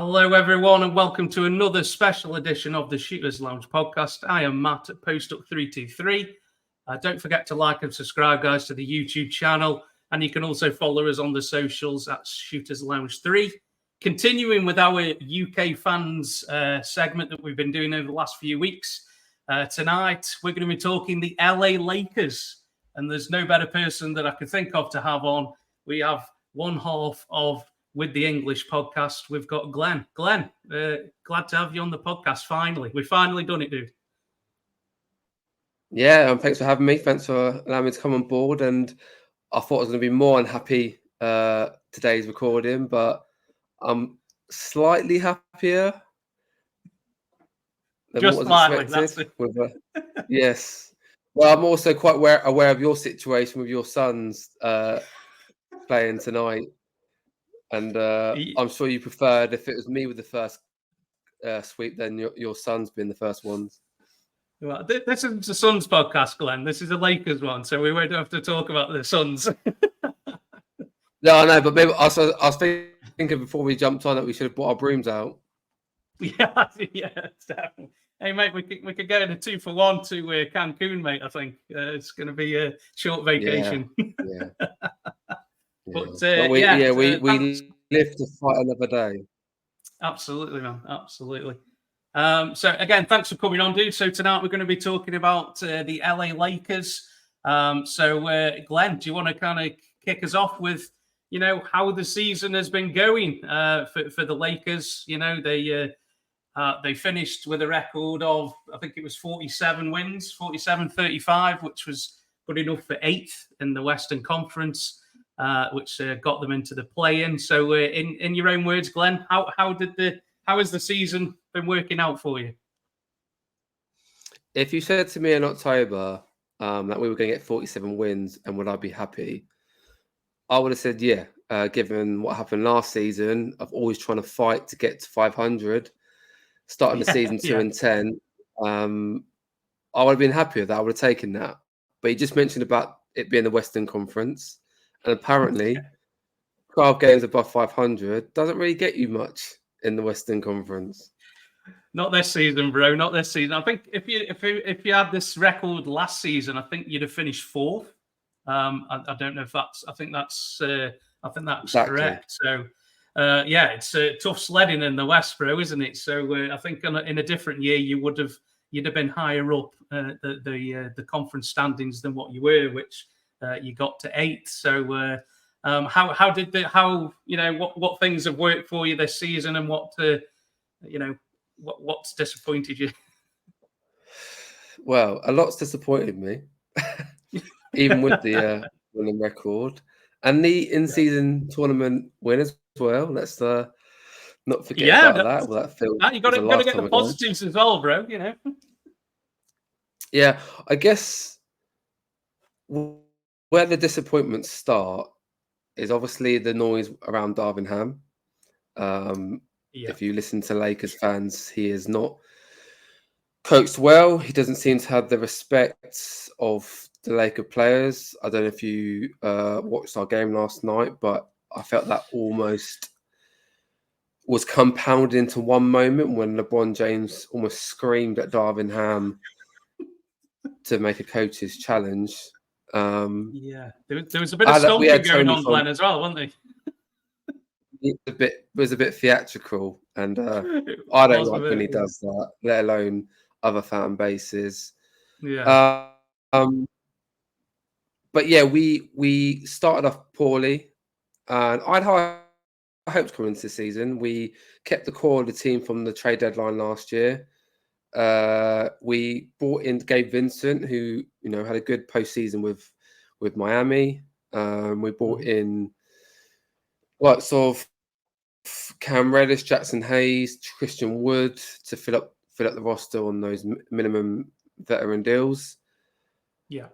Hello, everyone, and welcome to another special edition of the Shooters Lounge podcast. I am Matt at PostUp323. Don't forget to like and subscribe, guys, to the YouTube channel, and you can also follow us on the socials at Shooters Lounge 3. Continuing with our UK fans segment that we've been doing over the last few weeks, tonight we're going to be talking the LA Lakers, and there's no better person that I could think of to have on. We have one half of With the English podcast. We've got Glen. Glen, glad to have you on the podcast. Finally, we've finally done it, dude. Yeah, thanks for having me. Thanks for allowing me to come on board. And I thought I was going to be more unhappy today's recording, but I'm slightly happier than Just what was slightly, expected. Yes. Well, I'm also quite aware of your situation with your sons playing tonight. And I'm sure you preferred if it was me with the first sweep, then your sons being the first ones. Well, this is the Suns podcast, Glenn. This is a Lakers one, so we won't have to talk about the Suns. No, I know, but maybe I was thinking before we jumped on that we should have brought our brooms out. Yeah, definitely. Hey, mate, we could go in a 2-for-1 to Cancun, mate. I think it's going to be a short vacation. Yeah. But we live to fight another day. Absolutely, man. Absolutely. So again, thanks for coming on, dude. So tonight we're going to be talking about the LA Lakers. So Glenn, do you want to kind of kick us off with, how the season has been going for the Lakers? They finished with a record of, I think it was 47 wins, 47-35, which was good enough for 8th in the Western Conference. Which got them into the play-in. So, in your own words, Glenn, how has the season been working out for you? If you said to me in October that we were going to get 47 wins and would I be happy, I would have said yeah. Given what happened last season, of always trying to fight to get to 500, starting the season 2-10, I would have been happy with that. I would have taken that. But you just mentioned about it being the Western Conference. And apparently, 12 games above 500 doesn't really get you much in the Western Conference. Not this season, bro. Not this season. I think if you had this record last season, I think you'd have finished 4th. I don't know if that's. I think that's exactly correct. So, it's tough sledding in the West, bro, isn't it? So I think in a different year you'd have been higher up the conference standings than what you were, which. You got to 8th. So what things have worked for you this season, and what's disappointed you? Well, a lot's disappointed me, even with the winning record and the in-season tournament win as well. Let's not forget about that. Well, that feels you got to get the positives as well, bro. Yeah, I guess. Where the disappointments start is obviously the noise around Darvin Ham. If you listen to Lakers fans, he is not coached well. He doesn't seem to have the respect of the Laker players. I don't know if you watched our game last night, but I felt that almost was compounded into one moment when LeBron James almost screamed at Darvin Ham to make a coach's challenge. There was a bit of stomping going on, Glenn, as well, wasn't there? It was a bit theatrical, and I don't like when he does that, let alone other fan bases. Yeah. But yeah, we started off poorly, and I'd high hopes coming into the season. We kept the core of the team from the trade deadline last year. We brought in Gabe Vincent, who had a good postseason with Miami. We brought in lots of Cam Reddish, Jackson Hayes, Christian Wood to fill up the roster on those minimum veteran deals. Yeah.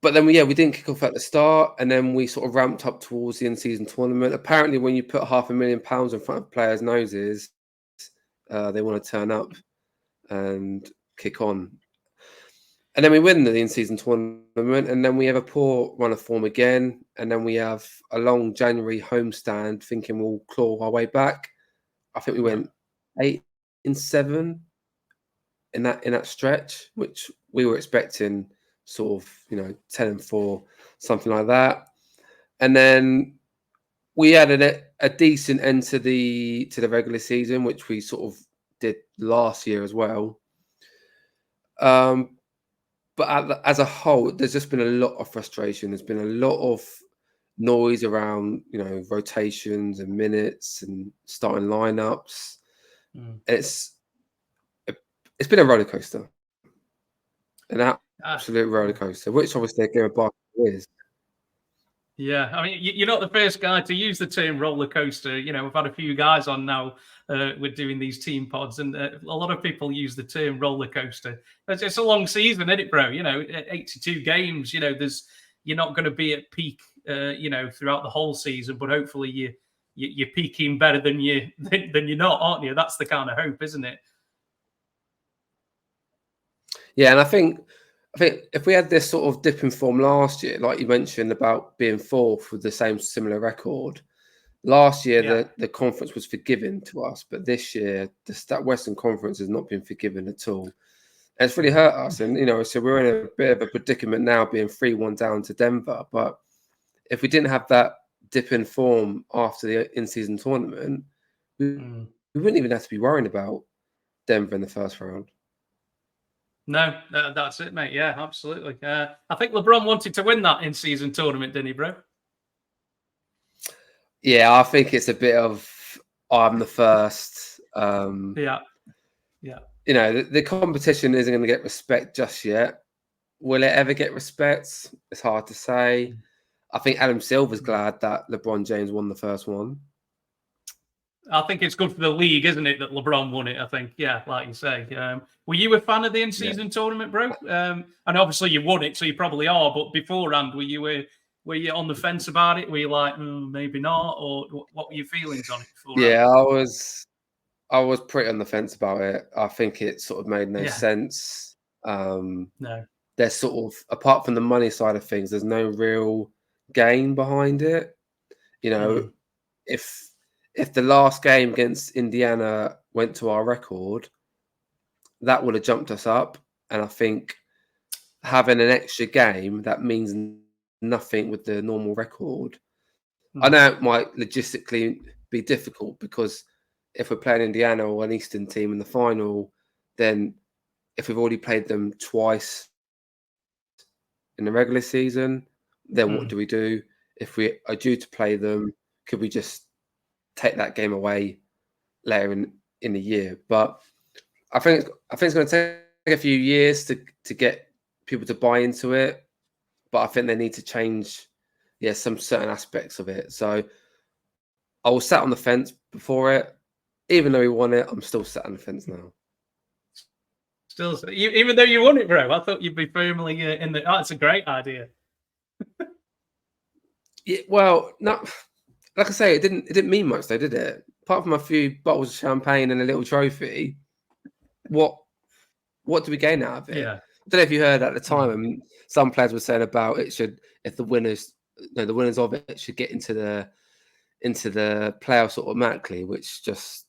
But then we didn't kick off at the start, and then we sort of ramped up towards the in-season tournament. Apparently, when you put £500,000 in front of players' noses, they want to turn up and kick on. And then we win the in-season tournament, and then we have a poor run of form again, and then we have a long January homestand thinking we'll claw our way back. I think we went 8-7 in that stretch, which we were expecting sort of 10-4, something like that. And then we added a decent end to the regular season, which we sort of did last year as well. But as a whole, there's just been a lot of frustration. There's been a lot of noise around, rotations and minutes and starting lineups. It's been a roller coaster, an absolute roller coaster, which obviously a game of basketball is. Yeah, I mean, you're not the first guy to use the term roller coaster. We've had a few guys on now. We're doing these team pods, and a lot of people use the term roller coaster. It's a long season, isn't it, bro? 82 games. You're not going to be at peak, throughout the whole season, but hopefully you're peaking better than you're not, aren't you? That's the kind of hope, isn't it? Yeah, and I think if we had this sort of dip in form last year, like you mentioned about being fourth with the same similar record, last year the conference was forgiving to us, but this year that Western Conference has not been forgiving at all. And it's really hurt us, and so we're in a bit of a predicament now, being 3-1 down to Denver. But if we didn't have that dip in form after the in-season tournament, we wouldn't even have to be worrying about Denver in the first round. No, that's it, mate. Yeah, absolutely. I think LeBron wanted to win that in-season tournament, didn't he, bro? Yeah, I think it's a bit of I'm the first. Yeah. The competition isn't going to get respect just yet. Will it ever get respect? It's hard to say. I think Adam Silver's glad that LeBron James won the first one. I think it's good for the league, isn't it, that LeBron won it? I think, yeah, like you say. Were you a fan of the in-season tournament, bro? And obviously you won it, so you probably are. But beforehand, were you on the fence about it? Were you like, maybe not, or what were your feelings on it beforehand? Yeah, I was pretty on the fence about it. I think it sort of made no sense. No. There's sort of, apart from the money side of things, there's no real gain behind it. If the last game against Indiana went to our record, that would have jumped us up. And I think having an extra game, that means nothing with the normal record. I know it might logistically be difficult, because if we're playing Indiana or an Eastern team in the final, then if we've already played them twice in the regular season, then what do we do? If we are due to play them, could we just take that game away later in the year? But I think it's going to take a few years to get people to buy into it. But I think they need to change, some certain aspects of it. So I was sat on the fence before it. Even though we won it, I'm still sat on the fence now. Still, even though you won it, bro, I thought you'd be firmly in the. Oh, it's a great idea. Yeah, well, not like I say, it didn't mean much though, did it? Apart from a few bottles of champagne and a little trophy, what do we gain out of it? Yeah. I don't know if you heard at the time, some players were saying about it should, if the winners of it should get into the playoffs automatically, which just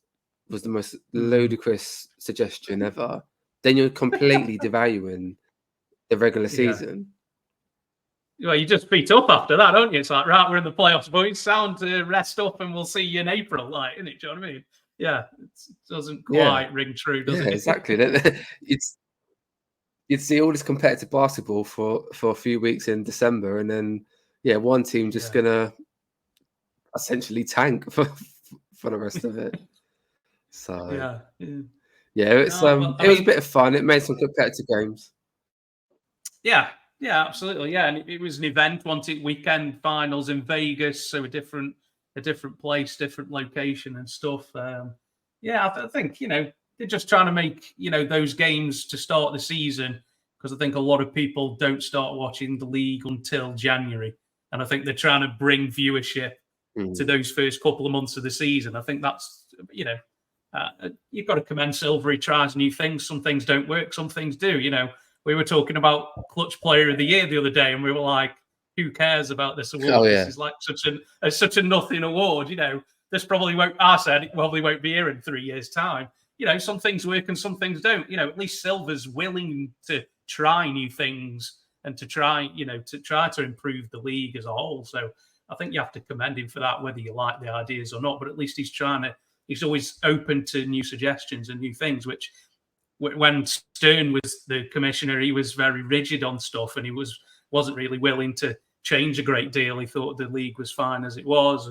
was the most ludicrous suggestion ever. Then you're completely devaluing the regular season. Well, you just beat up after that, don't you? It's like, right, we're in the playoffs, boys. Sound to rest up, and we'll see you in April, like, isn't it? Do you know what I mean? Yeah, it doesn't quite ring true, does it? Exactly. You'd see all this competitive basketball for a few weeks in December, and then one team just gonna essentially tank for the rest of it. So it was a bit of fun. It made some competitive games. Yeah, absolutely. Yeah, and it was an event. Wanted weekend finals in Vegas, so a different place, different location, and stuff. I think they're just trying to make those games to start the season, because I think a lot of people don't start watching the league until January, and I think they're trying to bring viewership to those first couple of months of the season. I think that's you've got to commend Silver. He tries new things. Some things don't work, some things do. We were talking about Clutch Player of the Year the other day, and we were like, who cares about this award? This is like such a nothing award, this probably won't. I said it probably won't be here in 3 years' time. Some things work and some things don't. At least Silver's willing to try new things and to try to improve the league as a whole. So I think you have to commend him for that, whether you like the ideas or not. But at least he's always open to new suggestions and new things, which when Stern was the commissioner, he was very rigid on stuff and he wasn't really willing to change a great deal. He thought the league was fine as it was.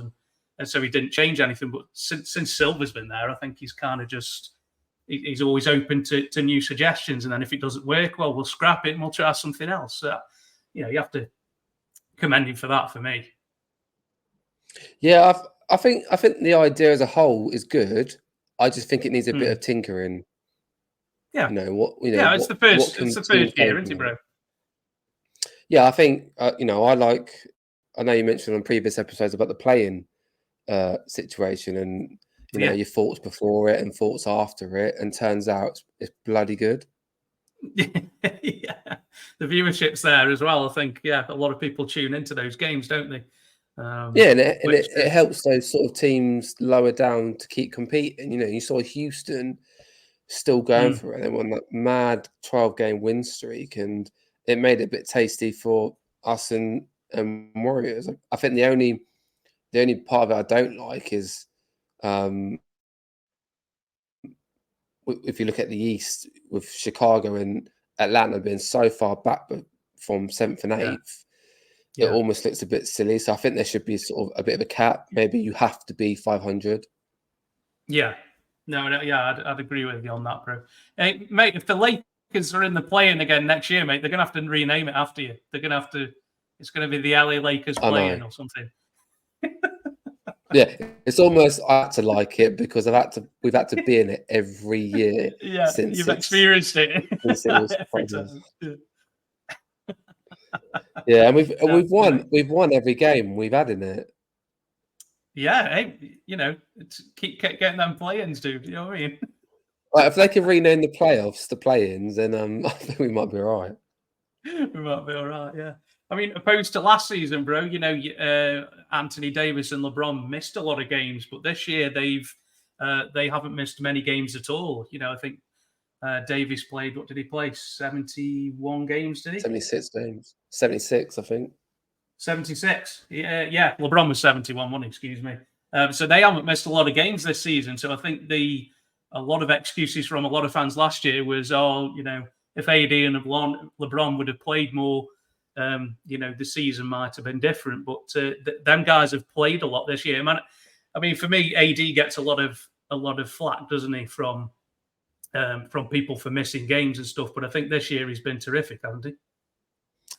And so he didn't change anything. But since Silver's been there, I think he's kind of he's always open to new suggestions. And then if it doesn't work, well, we'll scrap it and we'll try something else. So, you have to commend him for that for me. Yeah, I think the idea as a whole is good. I just think it needs a bit of tinkering. Yeah. It's the first year, isn't it, bro? Yeah, I think, I know you mentioned on previous episodes about the playing situation and, your thoughts before it and thoughts after it, and turns out it's bloody good. Yeah, the viewership's there as well. I think, a lot of people tune into those games, don't they? And it helps those sort of teams lower down to keep competing. You saw Houston still going for it. They won that mad 12-game win streak, and it made it a bit tasty for us and Warriors. I think the only part of it I don't like is if you look at the East with Chicago and Atlanta being so far back from 7th and 8th, it almost looks a bit silly. So I think there should be sort of a bit of a cap. Maybe you have to be 500. Yeah. No, I'd agree with you on that, bro. Hey, mate, if the Lakers are in the play-in again next year, mate, they're going to have to rename it after you. They're going to have to. It's going to be the LA Lakers play-in or something. Yeah, it's almost I had to like it because we've had to be in it every year. Since you've experienced it. Yeah, and we've won every game we've had in it. Yeah, hey, keep getting them play-ins, dude. You know what I mean? Like, if they can rename the playoffs to play-ins, then I think we might be all right. We might be all right, yeah. I mean, opposed to last season, bro, Anthony Davis and LeBron missed a lot of games, but this year they haven't missed many games at all. I think Davis played, what did he play? 71 games, did he? 76 games. 76, I think. 76. Yeah. LeBron was 71, wasn't he? Excuse me. So they haven't missed a lot of games this season. So I think a lot of excuses from a lot of fans last year was, if AD and LeBron would have played more, the season might have been different. But them guys have played a lot this year, man. I mean, for me, AD gets a lot of flack, doesn't he, from people for missing games and stuff. But I think this year he's been terrific, hasn't he?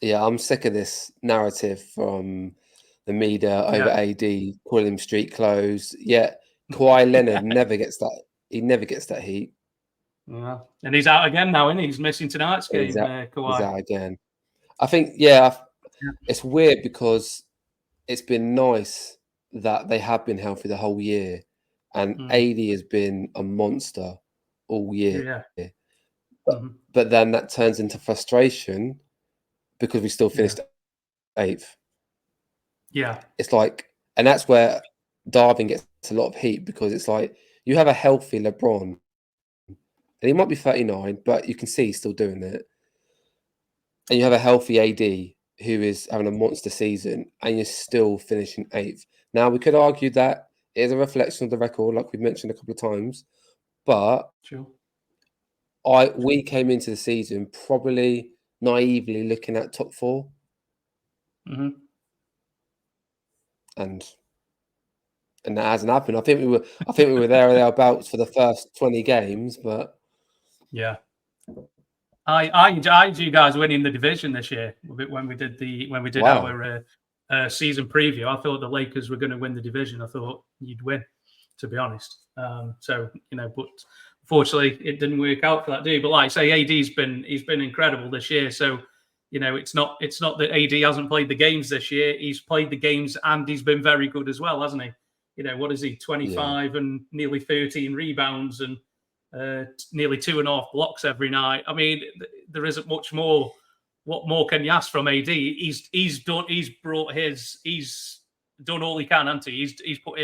Yeah, I'm sick of this narrative from the media over AD, calling him street clothes. Yeah, Kawhi Leonard never gets that. He never gets that heat. Yeah, and he's out again now, isn't he? He's missing tonight's game. Kawhi. He's out again. I think, it's weird because it's been nice that they have been healthy the whole year, and AD has been a monster all year. Yeah. But then that turns into frustration because we still finished 8th. Yeah. It's like, and that's where Darvin gets a lot of heat, because it's like you have a healthy LeBron, and he might be 39, but you can see he's still doing it. And you have a healthy AD who is having a monster season, and you're still finishing 8th. Now, we could argue that it is a reflection of the record, like we've mentioned a couple of times, but we came into the season probably naively looking at top 4. And that hasn't happened. I think we were there or thereabouts for the first 20 games, but I enjoyed you guys winning the division this year when we did our season preview. I thought the Lakers were going to win the division. I thought you'd win, to be honest. But unfortunately it didn't work out for that day. But like I say, AD's been incredible this year. So it's not that AD hasn't played the games this year. He's played the games and he's been very good as well, hasn't he? What is he? 25 and nearly 13 rebounds and nearly 2.5 blocks every night. I mean, there isn't much more. What more can you ask from AD? He's done all he can, hasn't he? He's put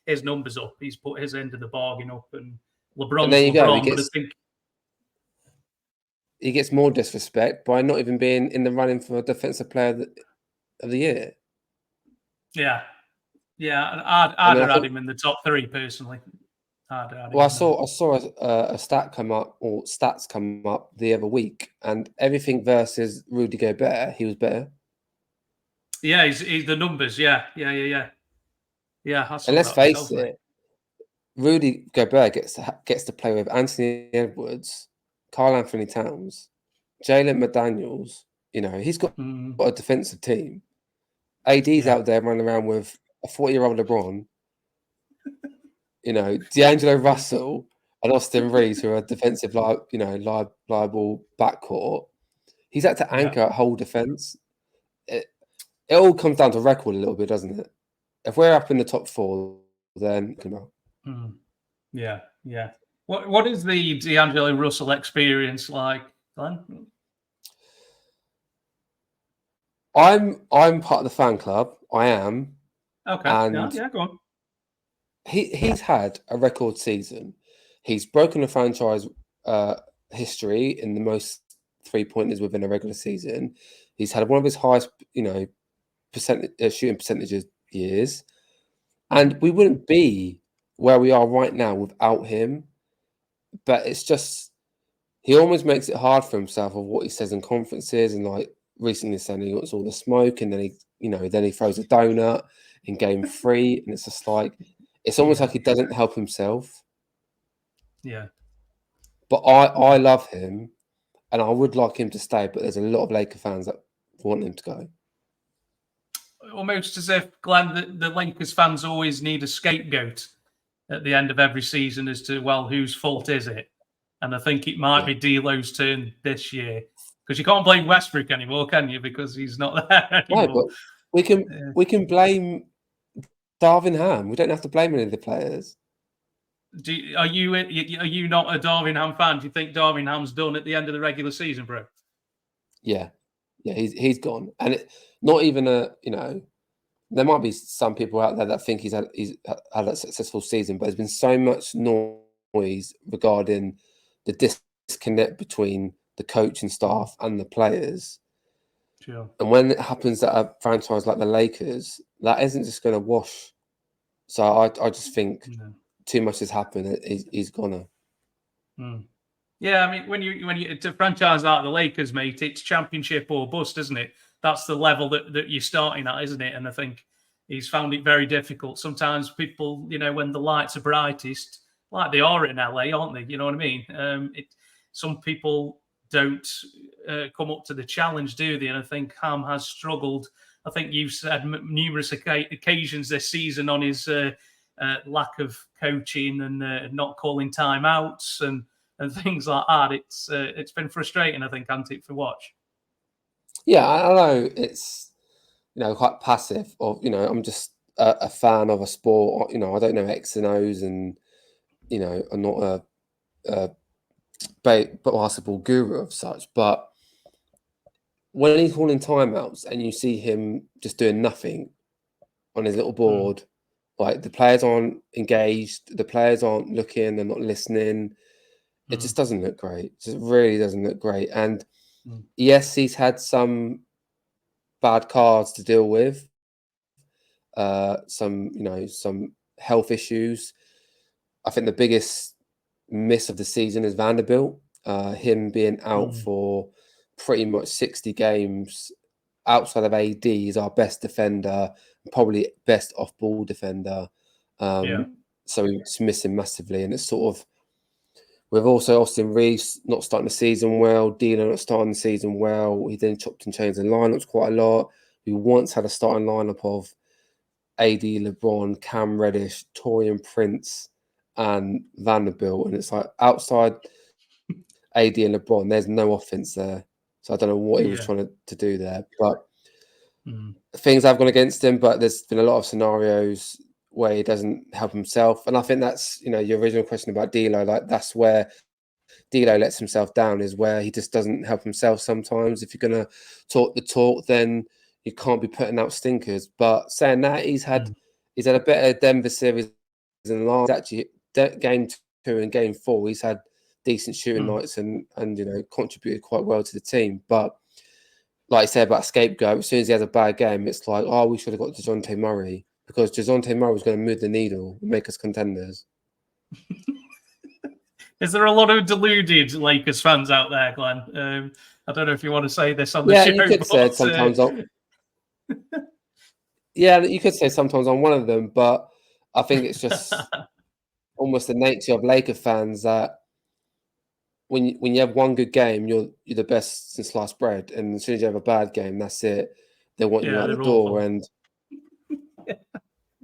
his numbers up. He's put his end of the bargain up, and LeBron's there you go. LeBron. But I think he gets more disrespect by not even being in the running for Defensive Player of the Year. Yeah, I'd have had him in the top 3 personally. I saw a stat come up, or stats come up the other week, and everything versus Rudy Gobert, he was better. Yeah, he's the numbers. Yeah. And let's face it, Rudy Gobert gets to play with Anthony Edwards, Karl Anthony Towns, Jalen McDaniels. You know, he's got a defensive team. AD's out there running around with a 40-year-old LeBron. You know, D'Angelo Russell and Austin Reeves, who are defensive, liable backcourt. He's had to anchor a whole defense. It all comes down to record a little bit, doesn't it? If we're up in the top 4, then yeah. What is the D'Angelo Russell experience like, Glenn? I'm part of the fan club. I am. Okay. And yeah, go on. He's had a record season. He's broken the franchise history in the most 3-pointers within a regular season. He's had one of his highest, shooting percentages years, and we wouldn't be where we are right now without him. But it's just he almost makes it hard for himself of what he says in conferences, and like recently saying he wants all the smoke, and then he throws a donut in game 3, and it's just like. It's almost like he doesn't help himself. Yeah. But I love him, and I would like him to stay, but there's a lot of Laker fans that want him to go. Almost as if, Glenn, the Lakers fans always need a scapegoat at the end of every season as to, well, whose fault is it? And I think it might be D'Lo's turn this year. Because you can't blame Westbrook anymore, can you? Because he's not there anymore. No, but we can blame Darvin Ham. We don't have to blame any of the players. Are you not a Darvin Ham fan? Do you think Darvin Ham's done at the end of the regular season, bro? Yeah, he's gone, and not even there might be some people out there that think he's had a successful season, but there's been so much noise regarding the disconnect between the coaching staff and the players. Sure. And when it happens at a franchise like the Lakers, that isn't just going to wash. So I just think too much has happened. He's gonna. Yeah, I mean, when you to franchise like the Lakers, mate, it's championship or bust, isn't it? That's the level that you're starting at, isn't it? And I think he's found it very difficult. Sometimes people, when the lights are brightest, like they are in LA, aren't they? You know what I mean? Some people don't come up to the challenge, do they? And I think Ham has struggled. I think you've said numerous occasions this season on his lack of coaching and not calling timeouts and things like that. It's been frustrating, I think, hasn't it, for watch? Yeah, I know it's quite passive. Or I'm just a fan of a sport. I don't know X and O's, and I'm not a basketball guru of such, but when he's calling timeouts and you see him just doing nothing on his little board, like the players aren't engaged, the players aren't looking, they're not listening, it just doesn't look great. It just really doesn't look great. And yes, he's had some bad cards to deal with, some health issues. I think the biggest miss of the season is Vanderbilt. Him being out for pretty much 60 games outside of AD is our best defender, probably best off-ball defender. So he's missing massively. And it's sort of, with also Austin Reeves not starting the season well, D'Lo not starting the season well. He then chopped and changed the lineups quite a lot. We once had a starting lineup of AD, LeBron, Cam Reddish, Taurean Prince, and Vanderbilt. And it's like outside AD and LeBron, there's no offense there. So I don't know what he was trying to do there. But things have gone against him, but there's been a lot of scenarios where he doesn't help himself. And I think that's, your original question about D'Lo, like that's where D'Lo lets himself down, is where he just doesn't help himself sometimes. If you're going to talk the talk, then you can't be putting out stinkers. But saying that, he's had a better Denver series in last. Actually, game 2 and game 4, he's had decent shooting nights and contributed quite well to the team. But like I said about scapegoat, as soon as he has a bad game, it's like, oh, we should have got DeJounte Murray, because DeJounte Murray was going to move the needle and make us contenders. Is there a lot of deluded Lakers fans out there, Glenn? I don't know if you want to say this on the show. Yeah, you could say it sometimes. Yeah, you could say sometimes I'm one of them, but I think it's just almost the nature of Laker fans that when you have one good game, you're the best since sliced bread, and as soon as you have a bad game, that's it. They want you out the door, and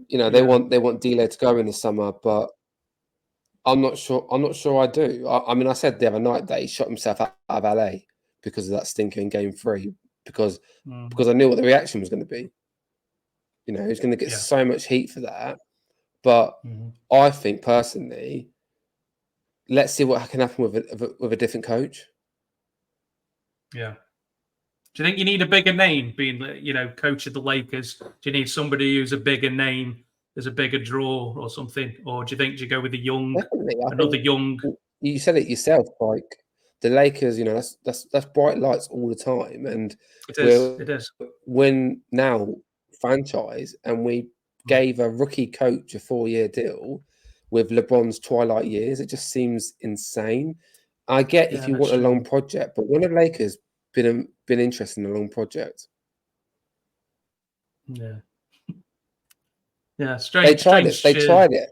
they want D-Lay to go in the summer, but I'm not sure I do. I mean, I said the other night that he shot himself out of LA because of that stinker in game 3, because I knew what the reaction was going to be. He was going to get so much heat for that. But I think personally, let's see what can happen with a different coach. Yeah. Do you think you need a bigger name being, coach of the Lakers? Do you need somebody who's a bigger name, there's a bigger draw or something? Or do you go with another young? You said it yourself, like the Lakers, that's bright lights all the time. And it is. Win now franchise, and we gave a rookie coach a 4-year deal with LeBron's twilight years. It just seems insane. I get if you want a long project, but when have Lakers been interested in a long project? Yeah. Yeah, strange. They tried it.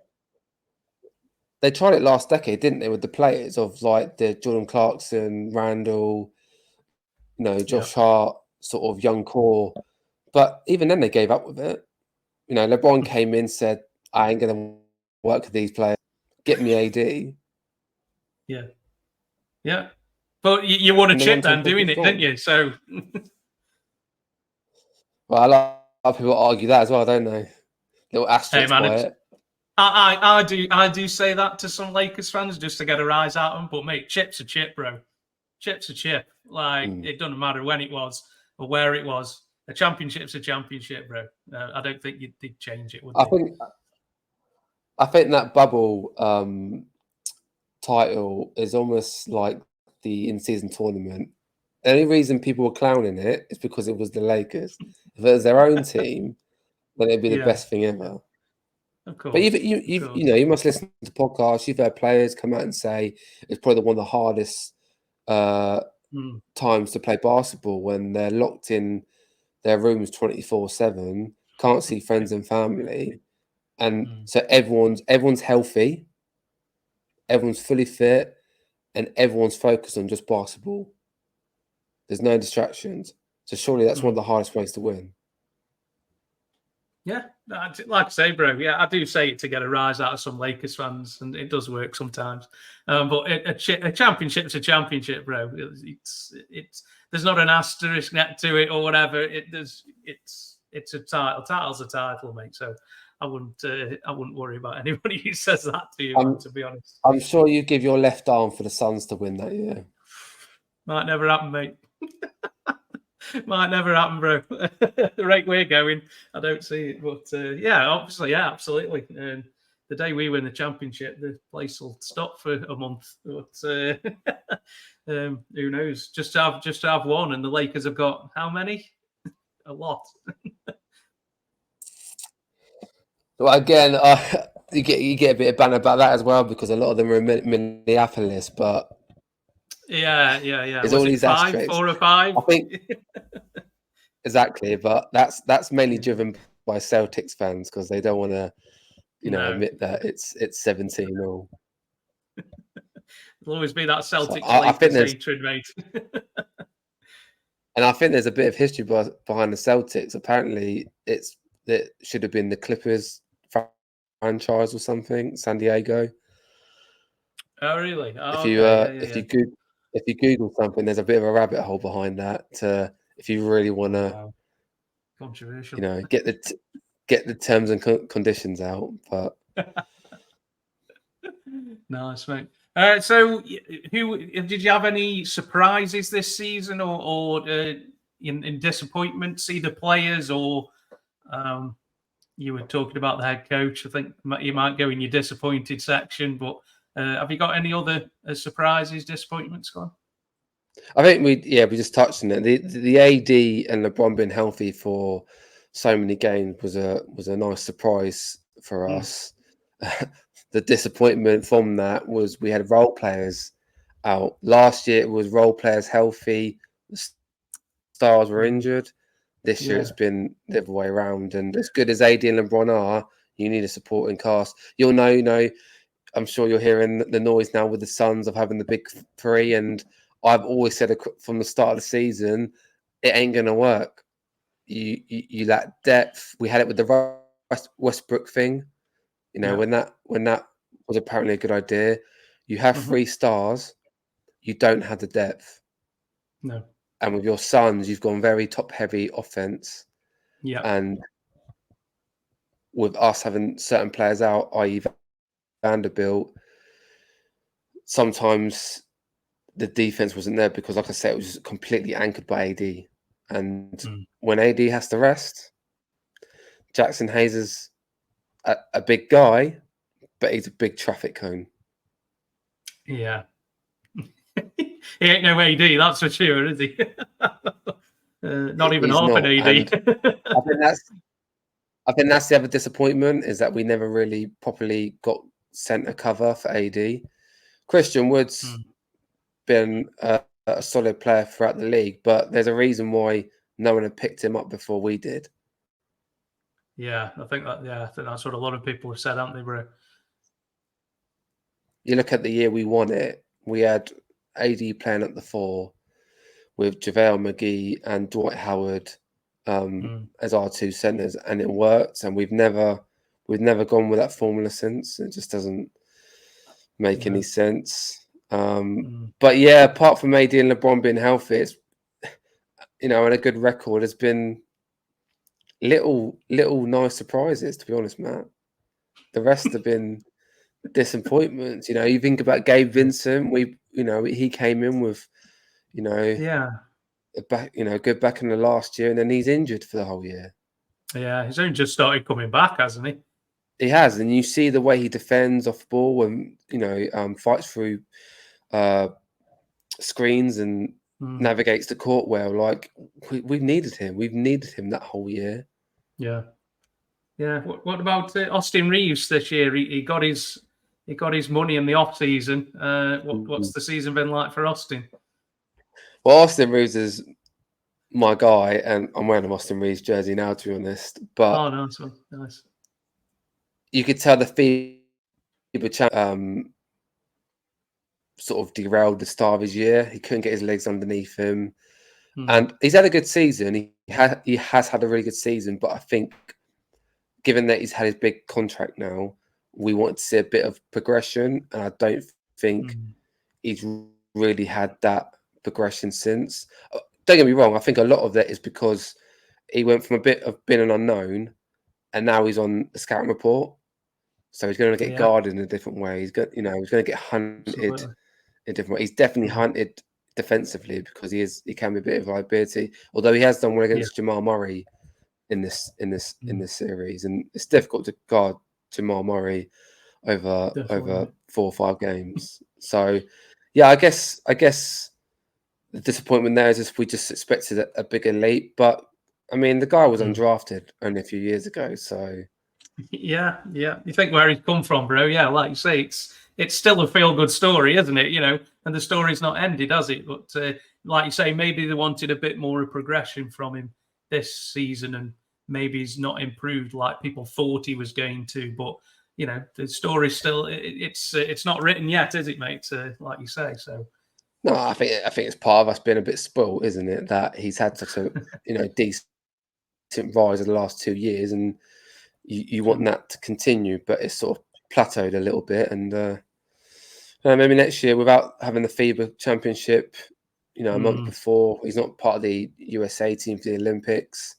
They tried it last decade, didn't they, with the players of like the Jordan Clarkson, Randall, Josh Hart, sort of young core. But even then, they gave up with it. LeBron came in, said, "I ain't gonna work with these players. Get me AD." Yeah, yeah. But you won a chip then, doing it, didn't you? So, well, a lot of people argue that as well, don't they? Little asterisks by it. I do say that to some Lakers fans just to get a rise out of them. But mate, chip's a chip, bro. Chip's a chip. Like it doesn't matter when it was or where it was. A championship's a championship, bro. I don't think they'd change it, would they? I think that bubble title is almost like the in-season tournament. The only reason people were clowning it is because it was the Lakers. If it was their own team, then it'd be the best thing ever. Of course. But you must listen to podcasts. You've heard players come out and say it's probably one of the hardest times to play basketball when they're locked in their rooms 24/7, can't see friends and family, and so everyone's healthy, everyone's fully fit, and everyone's focused on just basketball. There's no distractions. So surely that's one of the hardest ways to win. Yeah, like I say, bro. Yeah, I do say it to get a rise out of some Lakers fans, and it does work sometimes. But a championship's a championship, bro. It's there's not an asterisk next to it or whatever. It's a title. Title's a title, mate. So I wouldn't worry about anybody who says that to you, man, to be honest. I'm sure you give your left arm for the Suns to win that year. Might never happen, mate. Might never happen, bro. The rate we're going, I don't see it. But obviously, absolutely. The day we win the championship, the place will stop for a month. But who knows? Just to have one, and the Lakers have got how many? A lot. Well, again, you get a bit of banter about that as well because a lot of them are in Minneapolis, but yeah. There's all these asterisks. 4 or 5. I think exactly, but that's mainly driven by Celtics fans because they don't want to, admit that it's 17 or. There'll always be that Celtics hatred, mate. And I think there's a bit of history behind the Celtics. Apparently, it should have been the Clippers franchise or something, San Diego. Oh, really? Oh, if you Google something, there's a bit of a rabbit hole behind that. If you really want to, controversial, get the terms and conditions out. But nice, mate. So, who did you have any surprises this season, or in disappointments, either players or you were talking about the head coach. I think you might go in your disappointed section, but have you got any other surprises, disappointments, Glenn? I think we just touched on it. The AD and LeBron being healthy for so many games was a nice surprise for us. The disappointment from that was we had role players out. Last year it was role players healthy, the stars were injured. This year it's been the other way around. And as good as AD and LeBron are, you need a supporting cast. You'll know, I'm sure you're hearing the noise now with the Suns of having the big three, and I've always said from the start of the season, it ain't going to work. You lack depth. We had it with the Westbrook thing. When that was apparently a good idea. You have 3 stars, you don't have the depth. No. And with your Suns, you've gone very top-heavy offense. Yeah. And with us having certain players out, i.e. Vanderbilt, sometimes the defense wasn't there because, like I said, it was completely anchored by AD. And when AD has to rest, Jackson Hayes is a big guy, but he's a big traffic cone. Yeah. He ain't no AD, that's for sure, is he? Not even half an AD. I think that's the other disappointment, is that we never really properly got centre cover for AD. Christian Wood's been a solid player throughout the league, but there's a reason why no one had picked him up before we did. Yeah, I think that's what a lot of people have said, haven't they, bro? You look at the year we won it, we had AD playing at the 4 with JaVale McGee and Dwight Howard as our 2 centers, and it worked. And we've never gone with that formula since. It just doesn't make any sense. But yeah, apart from AD and LeBron being healthy, it's and a good record, has been little nice surprises, to be honest, Matt. The rest have been disappointments. You think about Gabe Vincent. He came in with, good back in the last year, and then he's injured for the whole year. Yeah, he's only just started coming back, hasn't he? He has, and you see the way he defends off ball and fights through screens and navigates the court well. Like we've needed him. We've needed him that whole year. Yeah. What about Austin Reeves this year? He got his money in the off season. What's the season been like for Austin? Well, Austin Reeves is my guy, and I'm wearing an Austin Reeves jersey now, to be honest. But nice. You could tell the FIBA sort of derailed the start of his year. He couldn't get his legs underneath him, and he's had a good season. He has had a really good season, but I think, given that he's had his big contract now, we want to see a bit of progression, and I don't think he's really had that progression since. Don't get me wrong, I think a lot of that is because he went from a bit of being an unknown, and now he's on the scouting report, so he's going to get guarded in a different way. He's going to get hunted in a different way. He's definitely hunted defensively because he can be a bit of a liability. Although he has done well against Jamal Murray in this series, and it's difficult to guard Jamal Murray over 4 or 5 games. So yeah, I guess the disappointment there is we just expected a bigger leap, but I mean the guy was undrafted only a few years ago, so yeah. You think where he's come from, bro? Yeah, like you say, it's still a feel-good story, isn't it? And the story's not ended, has it? But like you say, maybe they wanted a bit more of progression from him this season, and maybe he's not improved like people thought he was going to. But the story's still it's not written yet, is it, mate? Like you say, so. No, I think it's part of us being a bit spoiled, isn't it? That he's had such a decent rise in the last 2 years, and you want that to continue, but it's sort of plateaued a little bit. And maybe next year, without having the FIBA Championship, a month before, he's not part of the USA team for the Olympics.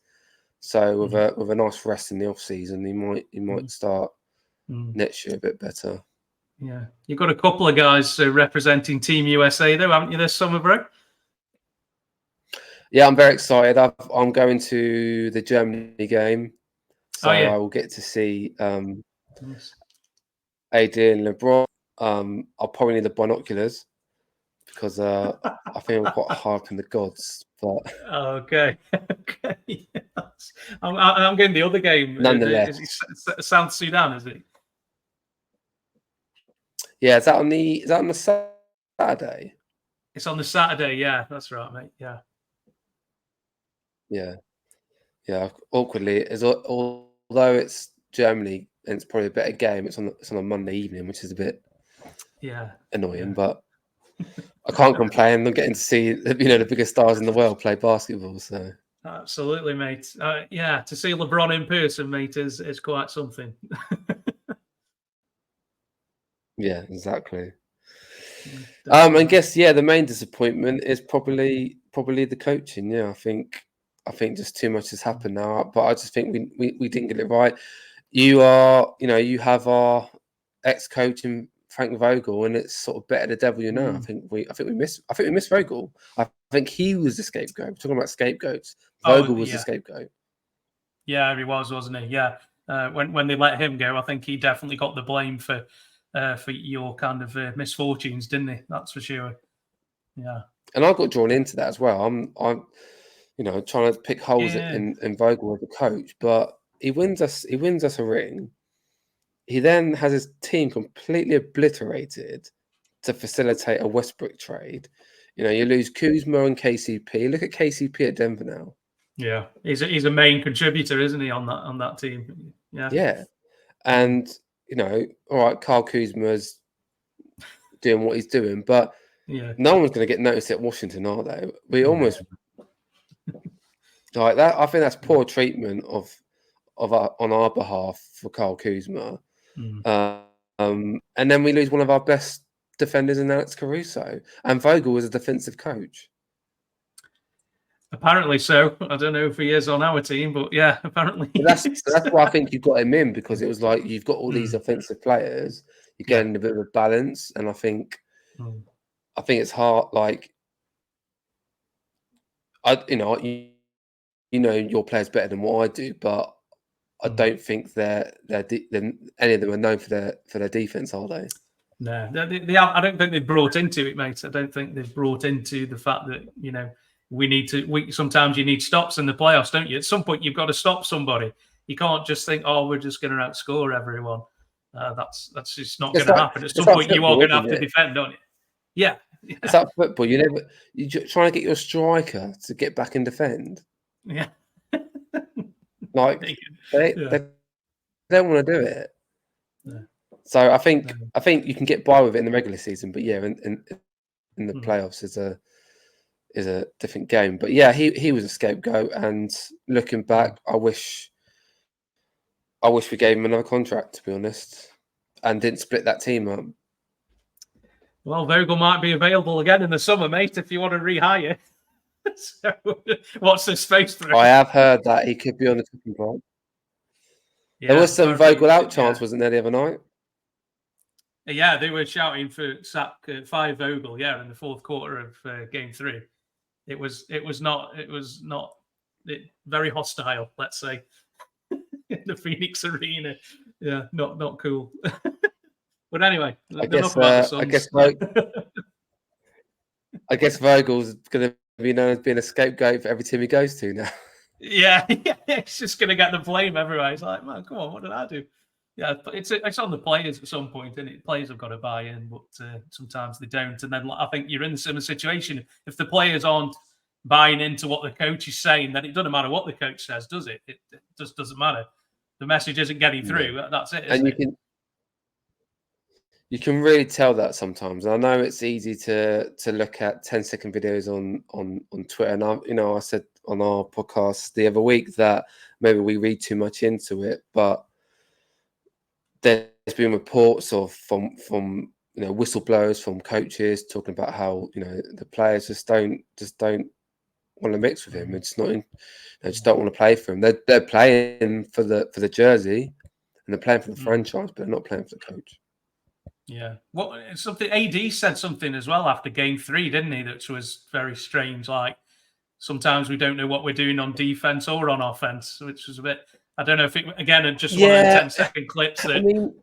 So with a nice rest in the off season, he might start next year a bit better. Yeah, you've got a couple of guys representing Team USA, though, haven't you, this summer, bro? Yeah, I'm very excited. I'm going to the Germany game, So I will get to see AD and LeBron. I'll probably need the binoculars because I think I'm quite high up in the gods. But okay. I'm getting the other game. Nonetheless, is it South Sudan? Is it? Yeah, is that on the Saturday? It's on the Saturday. Yeah, that's right, mate. Yeah. Awkwardly, although it's Germany and it's probably a better game. It's on a Monday evening, which is a bit annoying, but I can't complain. I'm getting to see the biggest stars in the world play basketball. So absolutely, mate. To see LeBron in person, mate, is quite something. Yeah, exactly. I guess the main disappointment is probably the coaching. Yeah, I think just too much has happened now. But I just think we didn't get it right. You have our ex-coach in Frank Vogel, and it's sort of better the devil you know. I think we miss Vogel. I think he was the scapegoat. We're talking about scapegoats. Vogel was the scapegoat. Yeah, he was, wasn't he? Yeah. When they let him go, I think he definitely got the blame for your kind of misfortunes, didn't he? That's for sure. Yeah. And I got drawn into that as well. I'm trying to pick holes in Vogel as a coach, but he wins us a ring. He then has his team completely obliterated to facilitate a Westbrook trade. You lose Kuzma and KCP. Look at KCP at Denver now. Yeah, he's a main contributor, isn't he, on that team? Yeah. Yeah, and all right, Kyle Kuzma's doing what he's doing, but no one's going to get noticed at Washington, are they? We almost like that. I think that's poor treatment on our behalf for Kyle Kuzma. And then we lose one of our best defenders in Alex Caruso, and Vogel was a defensive coach. Apparently so. I don't know if he is on our team, but yeah, apparently. That's why I think you got him in, because it was like you've got all these offensive players, you're getting a bit of a balance, and I think it's hard. Like, your players better than what I do, but I don't think they're any of them are known for their defense, are they? No, I don't think they've brought into it, mate. I don't think they've brought into the fact that sometimes you need stops in the playoffs, don't you? At some point, you've got to stop somebody. You can't just think, "Oh, we're just going to outscore everyone." That's just not going to happen. At some point, you are going to have to defend, don't you? Yeah. It's like football. You're trying to get your striker to get back and defend. Yeah. Like they don't want to do it. Yeah. So I think you can get by with it in the regular season, but in the playoffs is a different game. But yeah, he was a scapegoat, and looking back, I wish we gave him another contract, to be honest, and didn't split that team up. Well, Vogel might be available again in the summer, mate, if you want to rehire. So, what's the space for him? I have heard that he could be on the chopping block. Yeah, there was some Vogel out chance, wasn't there, the other night? Yeah, they were shouting for sack 5 Vogel. Yeah, in the fourth quarter of Game 3, it was not very hostile. Let's say in the Phoenix Arena. Yeah, not cool. But anyway, enough about the Suns. I guess Vogel's going to be known as being a scapegoat for every team he goes to now. Yeah, it's just going to get the blame everywhere. It's like, man, come on, what did I do? Yeah, it's on the players at some point, and players have got to buy in, but sometimes they don't. And then I think you're in the similar situation. If the players aren't buying into what the coach is saying, then it doesn't matter what the coach says, does it? It just doesn't matter. The message isn't getting through. Yeah. That's it. And you can really tell that sometimes. I know it's easy to look at 10-second videos on Twitter, and I said on our podcast the other week that maybe we read too much into it, but there's been reports from whistleblowers, from coaches talking about how the players just don't want to mix with him. It's not. They just don't want to play for him. They're playing for the jersey, and they're playing for the franchise, but they're not playing for the coach. Yeah. Well, something AD said something as well after Game 3, didn't he? That was very strange. Like, sometimes we don't know what we're doing on defense or on offense, which was a bit. I don't know if it, again, just one of the 10-second clips that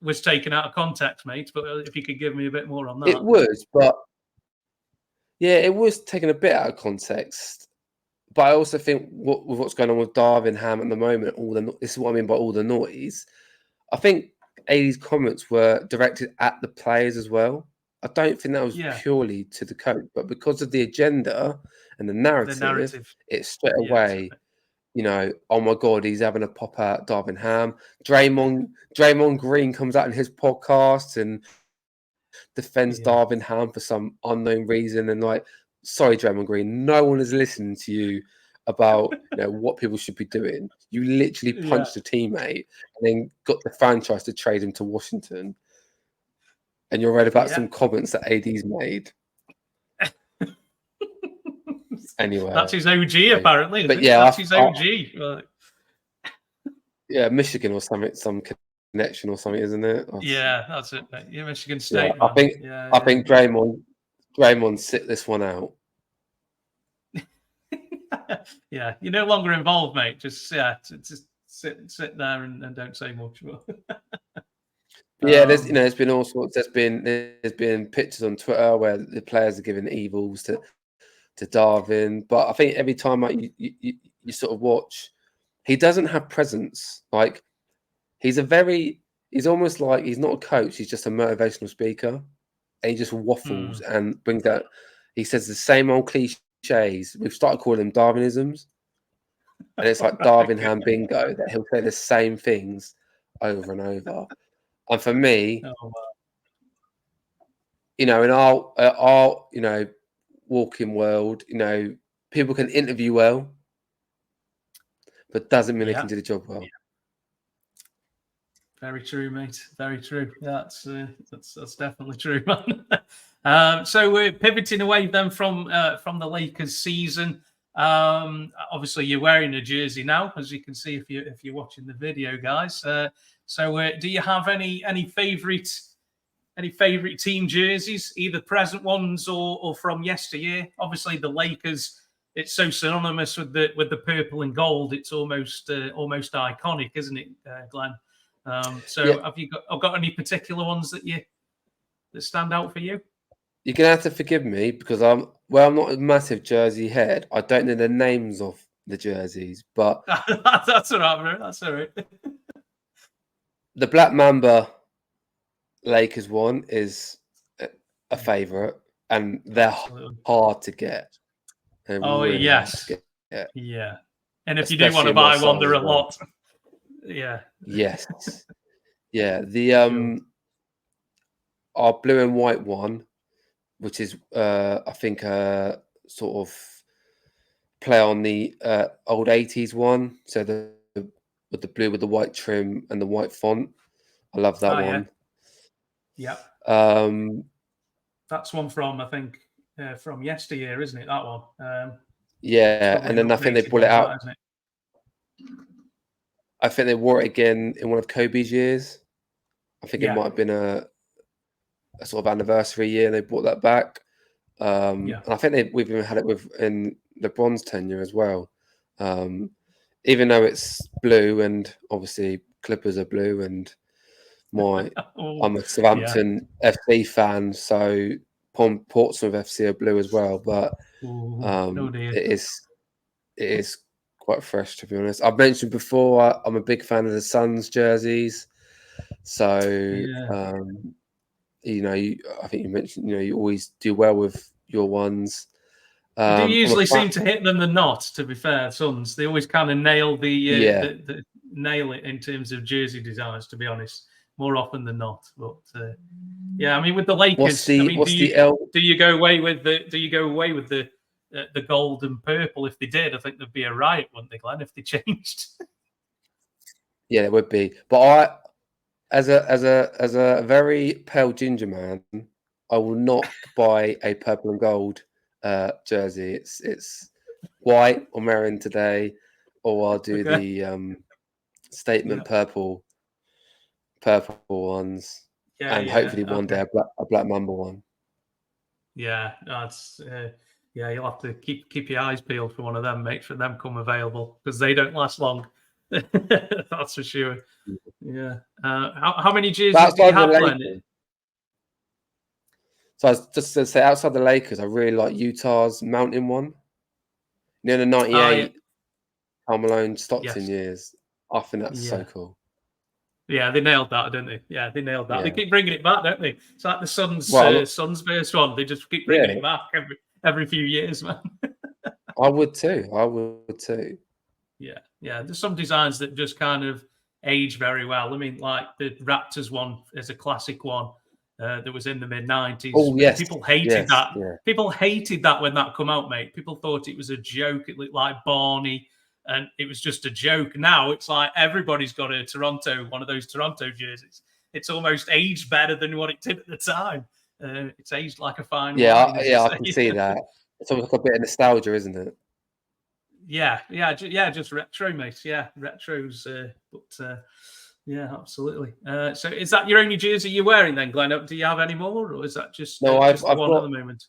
was taken out of context, mate, but if you could give me a bit more on that. It was, but yeah, it was taken a bit out of context. But I also think with what's going on with Darvin Ham at the moment, this is what I mean by all the noise. I think AD's comments were directed at the players as well. I don't think that was purely to the coach, but because of the agenda and the narrative. It's straight away, you know, oh my God, he's having a pop at Darvin Ham. Draymond Green comes out in his podcast and defends Darvin Ham for some unknown reason. And like, sorry, Draymond Green, no one is listening to you about what people should be doing. You literally punched a teammate and then got the franchise to trade him to Washington. And you're right about some comments that AD's made. Anyway, that's his OG apparently. But that's his OG. Yeah, Michigan or something, some connection or something, isn't it? That's it. Yeah, Michigan State. I think Draymond sit this one out. Yeah, you're no longer involved, mate. Just sit there and don't say much. There's been all sorts. There's been pictures on Twitter where the players are giving evils to Darvin, but I think every time you sort of watch, he doesn't have presence. Like he's almost like he's not a coach. He's just a motivational speaker, and he just waffles and brings out. He says the same old cliches. We've started calling them Darwinisms, and it's like Darvin Ham bingo that he'll say the same things over and over. And for me, in our walking world, people can interview well, but doesn't mean they can do the job well. Very true, mate. Very true. That's definitely true, man. So we're pivoting away then from the Lakers season. Obviously, you're wearing a jersey now, as you can see if you're watching the video, guys. So do you have any favorite team jerseys, either present ones or from yesteryear? Obviously, the Lakers. It's so synonymous with the purple and gold. It's almost iconic, isn't it, Glenn? Have you got any particular ones that stand out for you? You're gonna have to forgive me because I'm not a massive jersey head. I don't know the names of the jerseys, but that's all right, bro. That's all right. The Black Mamba Lakers one is a favorite, and they're hard to get. Really yes, yeah. And if you do want to buy one, they're a lot. Yeah. Yes. Yeah. The our blue and white one, which is I think sort of play on the old 80s one. So with the blue with the white trim and the white font. I love that one. Yeah. That's one from I think from yesteryear, isn't it? That one. And then I think they brought it out. I think they wore it again in one of Kobe's years. I think it might have been a sort of anniversary year. They brought that back. And I think we've even had it in LeBron's tenure as well. Even though it's blue and obviously Clippers are blue and I'm a Southampton FC fan, so Portsmouth FC are blue as well. But it is quite fresh, to be honest. I've mentioned before I'm a big fan of the Suns jerseys. So I think you mentioned you always do well with your ones. You do usually seem to hit them than not. To be fair, Suns they always kind of nail nail it in terms of jersey designs. To be honest, more often than not. But I mean, with the Lakers, do you go away with the gold and purple? If they did, I think there'd be a riot, wouldn't they, Glenn? If they changed. Yeah, there would be. But as a very pale ginger man, I will not buy a purple and gold jersey. It's white I'm wearing today, or I'll do the statement purple ones, and hopefully one day a black Mamba one. Yeah, that's you'll have to keep your eyes peeled for one of them, mate, for them come available because they don't last long. That's for sure. Yeah. How many jerseys do you have, Glen? So I was just to say, outside the Lakers, I really like Utah's Mountain one. You know, the 98 Karl Malone Stockton years. I think that's so cool. Yeah, they nailed that, didn't they? Yeah, they nailed that. Yeah. They keep bringing it back, don't they? It's like the Suns Suns-based one. They just keep bringing it back every few years, man. I would too. Yeah. There's some designs that just kind of age very well. I mean, like the Raptors one is a classic one that was in the mid-90s. Oh, yes. People hated that. Yeah. People hated that when that come out, mate. People thought it was a joke. It looked like Barney, and it was just a joke. Now it's like everybody's got one of those Toronto jerseys. It's almost aged better than what it did at the time. It's aged like a fine wine. I can see that. It's almost like a bit of nostalgia, isn't it? Yeah, just retro, mate. Yeah, retros. Yeah, absolutely. So is that your only jersey you're wearing then, Glen? Do you have any more, or is that just I've one got, at the moment?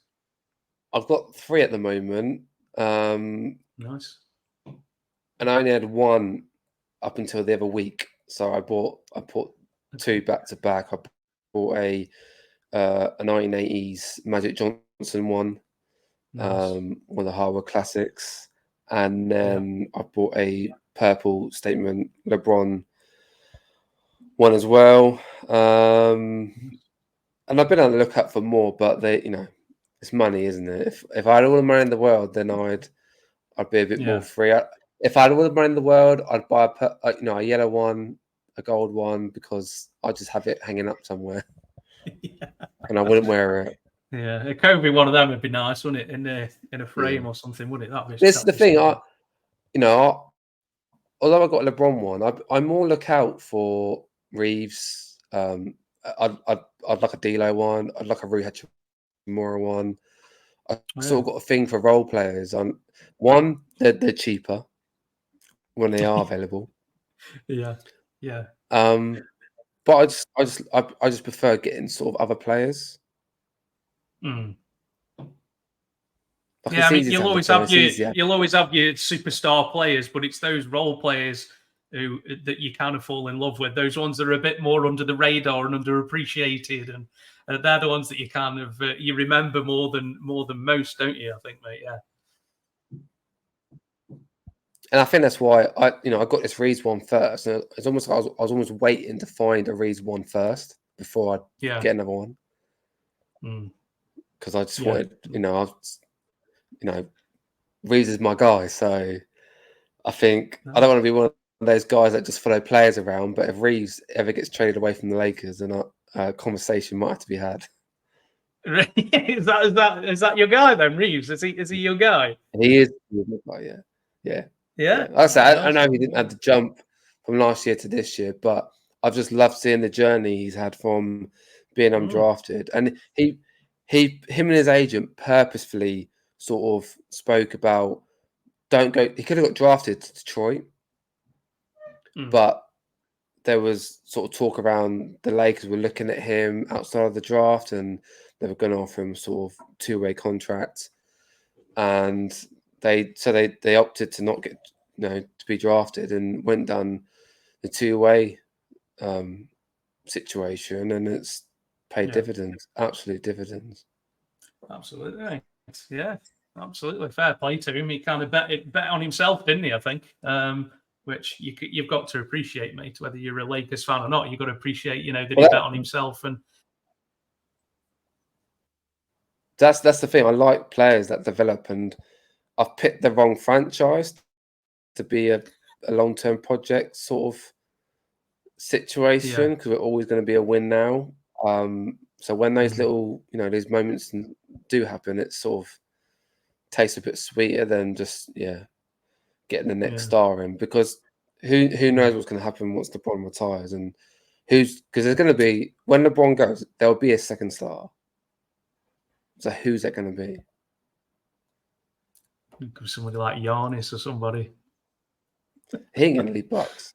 I've got 3 at the moment. Nice. And I only had one up until the other week. So I bought 2 back to back. I bought a 1980s Magic Johnson one, nice. One of the Hardwood Classics. And then I bought a purple statement LeBron one as well. And I've been on the lookout for more, but it's money, isn't it? If I had all the money in the world, then I'd be a bit more free. If I had all the money in the world, I'd buy a yellow one, a gold one, because I just have it hanging up somewhere, and I wouldn't wear it. Yeah, a Kobe one of them would be nice, wouldn't it? In a frame or something, wouldn't it? This is the thing. Although I got a LeBron one, I more look out for Reeves. I'd like a D'Lo one. I'd like a Rui Hachimura one. I sort of got a thing for role players. One, they're cheaper when they are available. Yeah. But I just prefer getting sort of other players. I mean, you'll always have your superstar players, but it's those role players that you kind of fall in love with. Those ones that are a bit more under the radar and underappreciated, and they're the ones that you kind of you remember more than most, don't you? I think, mate. Yeah. And I think that's why I got this Reeves one first. And it's almost like I was almost waiting to find a Reeves one first before I get another one. Because I just wanted, Reeves is my guy. So I think I don't want to be one of those guys that just follow players around. But if Reeves ever gets traded away from the Lakers, then a conversation might have to be had. Is that your guy then, Reeves? Is he your guy? He is. Yeah. Like I said, I know he didn't have the jump from last year to this year, but I've just loved seeing the journey he's had from being undrafted. And him and his agent purposefully sort of spoke about don't go. He could have got drafted to Detroit, but there was sort of talk around the Lakers were looking at him outside of the draft, and they were going to offer him sort of 2-way contract, and they opted to not get to be drafted and went down the 2-way situation, and it's paid dividends, absolute dividends. Absolutely, yeah, absolutely fair play to him. He kind of bet on himself, didn't he? I think, which you've got to appreciate, mate. Whether you're a Lakers fan or not, you've got to appreciate, that he bet on himself. And that's the thing. I like players that develop, and I've picked the wrong franchise to be a long-term project sort of situation because we're always going to be a win now. So when those little, these moments do happen, it sort of tastes a bit sweeter than just getting the next star in, because who knows what's going to happen once LeBron retires, and because there's going to be, when LeBron goes, there'll be a second star. So who's that going to be? Somebody like Giannis or somebody. He ain't going to leave Bucks.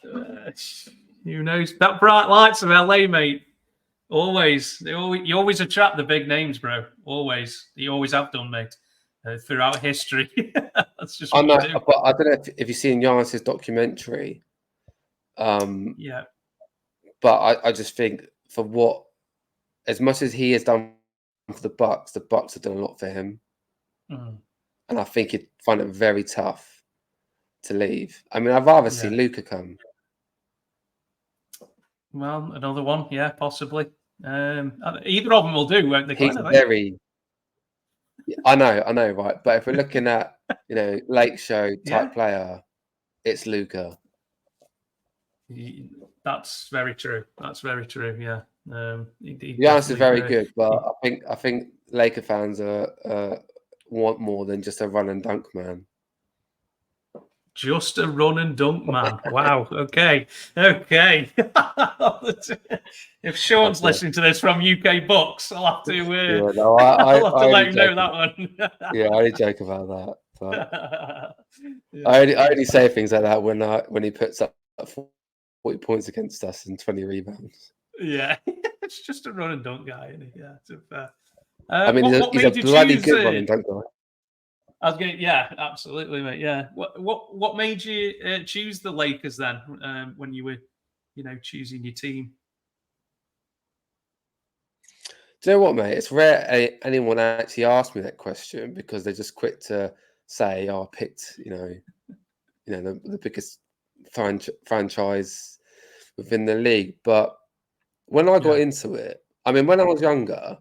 Who knows? That bright lights of LA, mate. You always attract the big names, bro. Always. You always have done, mate. throughout history. That's just I what know, we do. but I don't know if you've seen Giannis's documentary. Yeah. But I just think for what, as much as he has done for the Bucks have done a lot for him. And I think he'd find it very tough to leave. I mean, I'd rather see Luka come. Well, another one, yeah, possibly. Either of them will do, won't they? He's very. I know, right? But if we're looking at late show type player, it's Luka. That's very true. That's very true. Yeah. Giannis is very good, but I think Laker fans want more than just a run and dunk man. Just a run and dunk man. Wow. Okay. If Sean's listening to this from UK Bucks, I'll have to. I'll have to let him know that one. Yeah, I only joke about that. But I only say things like that when he puts up 40 points against us and 20 rebounds. Yeah, it's just a run and dunk guy, isn't he? Yeah, it's I mean, he's a bloody good run and dunk guy. I was going, yeah, absolutely, mate. Yeah. What made you choose the Lakers then when you were, choosing your team? Do you know what, mate? It's rare anyone actually asked me that question because they're just quick to say, "Oh, I picked, the biggest franchise within the league." But when I got into it, I mean, when I was younger,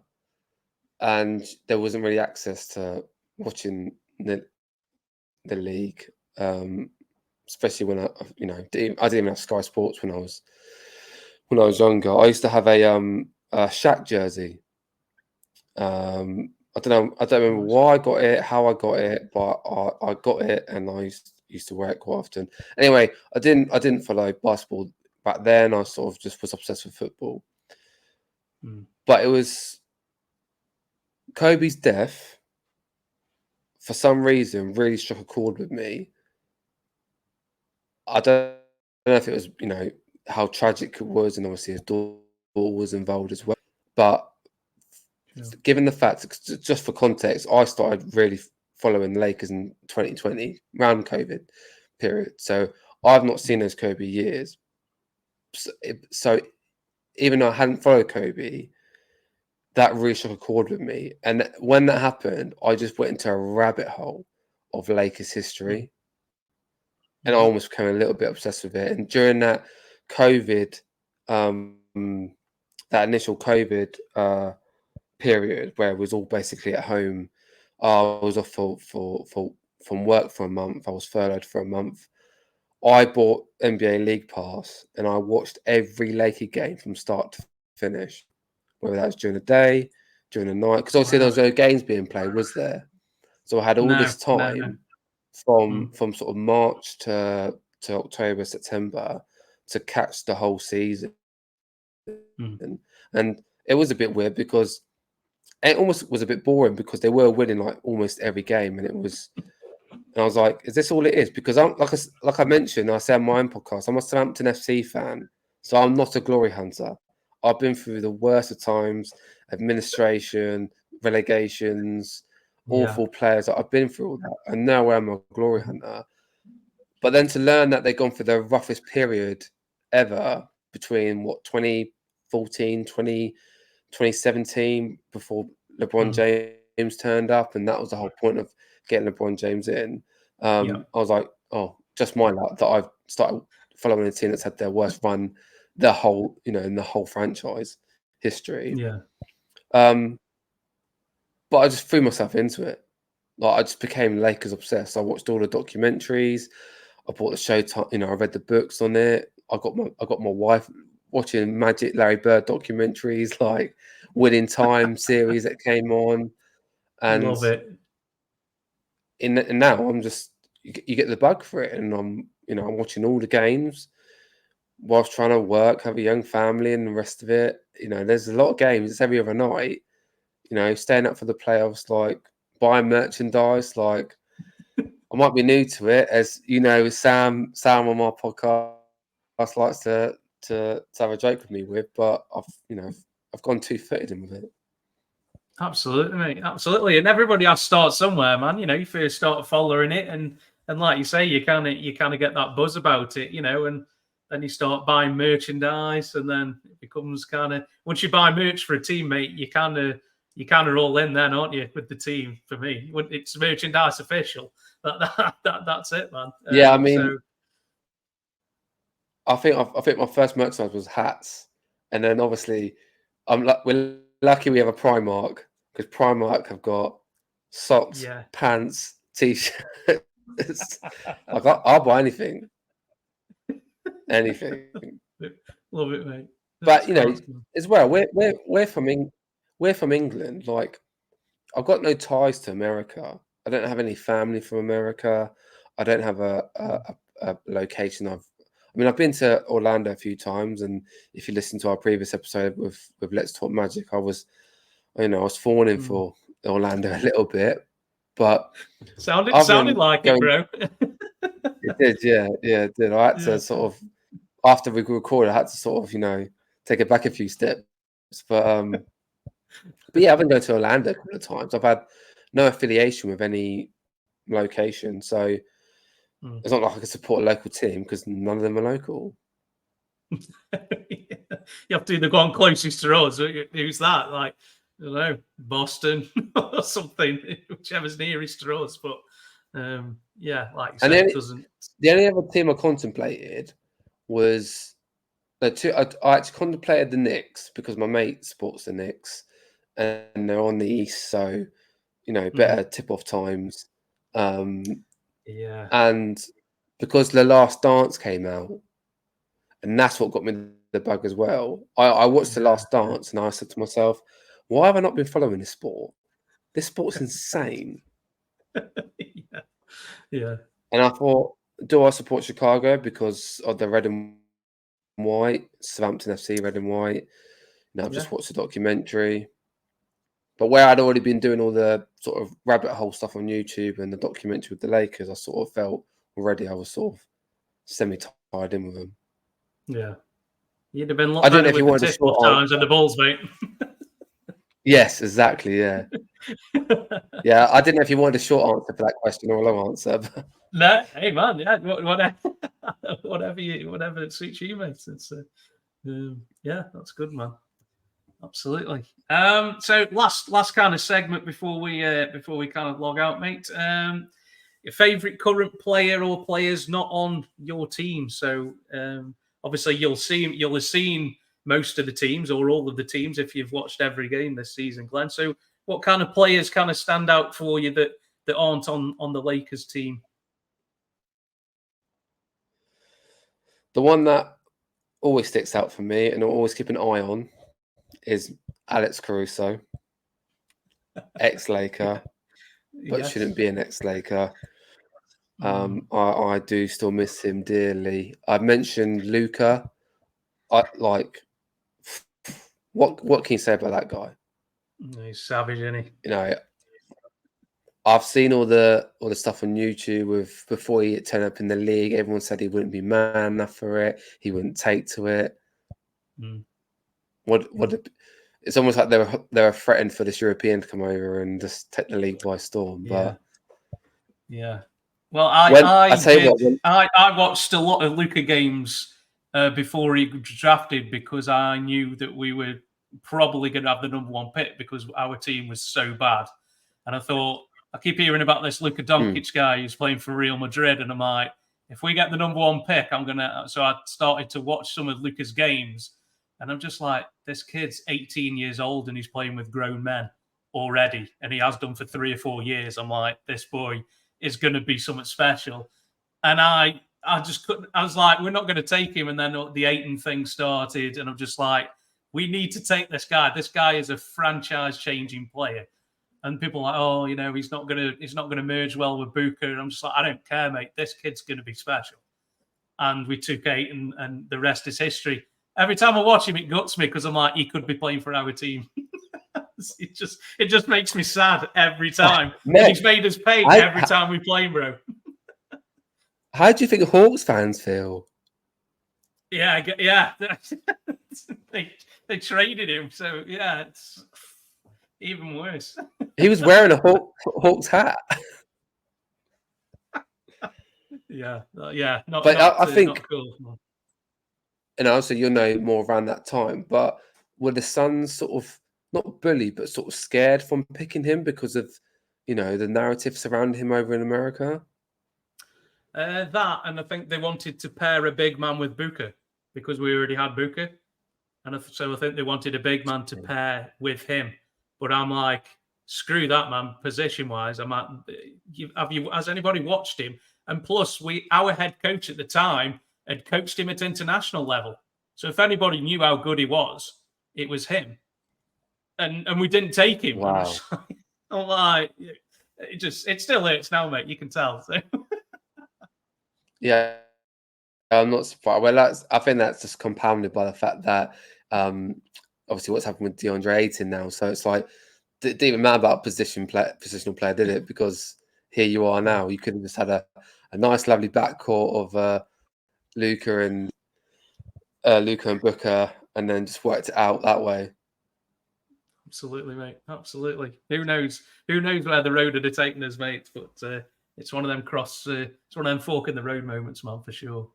and there wasn't really access to watching the league, especially when I didn't even have Sky Sports when I was younger. I used to have a Shaq jersey. I don't remember why I got it, how I got it, but I got it, and I used to wear it quite often. Anyway, I didn't follow basketball back then. I sort of just was obsessed with football. But it was Kobe's death, for some reason, really struck a chord with me. I don't know if it was, how tragic it was, and obviously his daughter was involved as well. But given the fact, just for context, I started really following the Lakers in 2020, around COVID period. So I've not seen those Kobe years. So even though I hadn't followed Kobe, that really struck a chord with me. And when that happened, I just went into a rabbit hole of Lakers history. And I almost became a little bit obsessed with it. And during that COVID, that initial COVID period where it was all basically at home, I was off from work for a month. I was furloughed for a month. I bought NBA League Pass and I watched every Laker game from start to finish, whether that was during the day, during the night, because obviously there was no games being played, was there? So I had all this time from sort of March to October, September to catch the whole season. And it was a bit weird because it almost was a bit boring because they were winning like almost every game, and I was like, "Is this all it is?" Because I'm like I mentioned, I said on my own podcast, I'm a Southampton FC fan, so I'm not a glory hunter. I've been through the worst of times, administration, relegations, awful players. I've been through all that, and now I'm a glory hunter. But then to learn that they've gone through the roughest period ever between 2014, 2017, before LeBron James turned up, and that was the whole point of getting LeBron James in. I was like, oh, just my luck that I've started following a team that's had their worst run in the whole franchise history. But I just threw myself into it. Like I just became Lakers obsessed. I watched all the documentaries. I bought the Showtime. I read the books on it. I got my wife watching Magic Larry Bird documentaries, like Winning Time series that came on, and love it. And now I'm just you get the bug for it, and I'm watching all the games whilst trying to work, have a young family, and the rest of it. There's a lot of games. It's every other night. Staying up for the playoffs, like buying merchandise. Like I might be new to it, as Sam on my podcast likes to have a joke with me with, but I've gone 2-footed in with it. Absolutely, mate. Absolutely. And everybody has to start somewhere, man. You first start following it, and like you say, you kind of get that buzz about it, and then you start buying merchandise, and then it becomes kind of, once you buy merch for a teammate, you kind of all in then, aren't you, with the team? For me, when it's merchandise official, that's it, man. Yeah, I mean, I think my first merchandise was hats, and then obviously, we're lucky we have a Primark, because Primark have got socks, pants, t-shirts. I'll buy anything. Love it, mate. But as well, we're from England. Like, I've got no ties to America. I don't have any family from America. I don't have a location. I've been to Orlando a few times, and if you listen to our previous episode with Let's Talk Magic, I was fawning for Orlando a little bit, but sounded like it, bro. It did, yeah, it did. I had to sort of, after we recorded, I had to sort of, take it back a few steps. But yeah, I've been going to Orlando a couple of times. I've had no affiliation with any location, so it's not like I can support a local team because none of them are local. You have to either go on closest to us. Who's that? Like, I don't know, Boston or something, whichever's nearest to us. But yeah, like you said, it doesn't. The only other team I contemplated was I actually contemplated the Knicks because my mate supports the Knicks and they're on the East, so better tip-off times. Yeah. And because The Last Dance came out, and that's what got me the bug as well. I watched The Last Dance, and I said to myself, why have I not been following this sport? This sport's insane. Yeah. And I thought, do I support Chicago because of the red and white, Southampton FC red and white? I've just watched the documentary. But where I'd already been doing all the sort of rabbit hole stuff on YouTube and the documentary with the Lakers, I sort of felt already I was sort of semi-tied in with them. Yeah. You'd have been locked better with the tip-off times and the balls, mate. Yes, exactly, yeah. Yeah, I didn't know if you wanted a short answer for that question or a long answer. But... No, hey, man, yeah, whatever suits you, mate. It's, yeah, that's good, man. Absolutely. So last kind of segment before we kind of log out, mate. Your favourite current player or players not on your team. So obviously you'll have seen most of the teams or all of the teams if you've watched every game this season, Glenn. So what kind of players kind of stand out for you that aren't on the Lakers team? The one that always sticks out for me and I'll always keep an eye on is Alex Caruso, ex-Laker, but shouldn't be an ex-Laker. I do still miss him dearly. I mentioned Luka. What can you say about that guy? He's savage, isn't he? I've seen all the stuff on YouTube with before he turned up in the league. Everyone said he wouldn't be man enough for it. He wouldn't take to it. It's almost like they were threatened for this European to come over and just take the league by storm. But yeah. Well, I watched a lot of Luka games before he was drafted because I knew that we were probably going to have the number one pick because our team was so bad. And I thought, I keep hearing about this Luka Doncic guy who's playing for Real Madrid. And I'm like, if we get the number one pick, so I started to watch some of Luka's games. And I'm just like, this kid's 18 years old and he's playing with grown men already. And he has done for 3 or 4 years. I'm like, this boy is going to be something special. And I just couldn't. I was like, we're not going to take him. And then the Ayton thing started. And I'm just like, we need to take this guy. This guy is a franchise-changing player. And people are like, oh, he's not gonna merge well with Booker. And I'm just like, I don't care, mate. This kid's gonna be special. And we took Ayton, and the rest is history. Every time I watch him, it guts me because I'm like, he could be playing for our team. it just makes me sad every time. And he's made us pay every time we play him, bro. How do you think Hawks fans feel? Yeah. they traded him, so yeah, Even worse. He was wearing a Hawks hat. Yeah. Not, but not, I think, not cool. and also you'll know more around that time, but were the Suns sort of not bullied, but sort of scared from picking him because of, the narrative surrounding him over in America? That, and I think they wanted to pair a big man with Booker because we already had Booker. And so I think they wanted a big man to pair with him. But I'm like, screw that, man. Position-wise, I'm like, has anybody watched him? And plus, our head coach at the time had coached him at international level. So if anybody knew how good he was, it was him. And we didn't take him. Wow. I'm like, it still hurts now, mate. You can tell. So. Yeah, I'm not surprised. Well, I think that's just compounded by the fact that obviously what's happened with DeAndre Ayton now. So it's like, it didn't even matter about positional player, did it? Because here you are now. You could have just had a nice, lovely backcourt of Luka and Booker, and then just worked it out that way. Absolutely, mate. Absolutely. Who knows? Who knows where the road had taken us, mate? But it's one of them it's one of them fork in the road moments, man, for sure.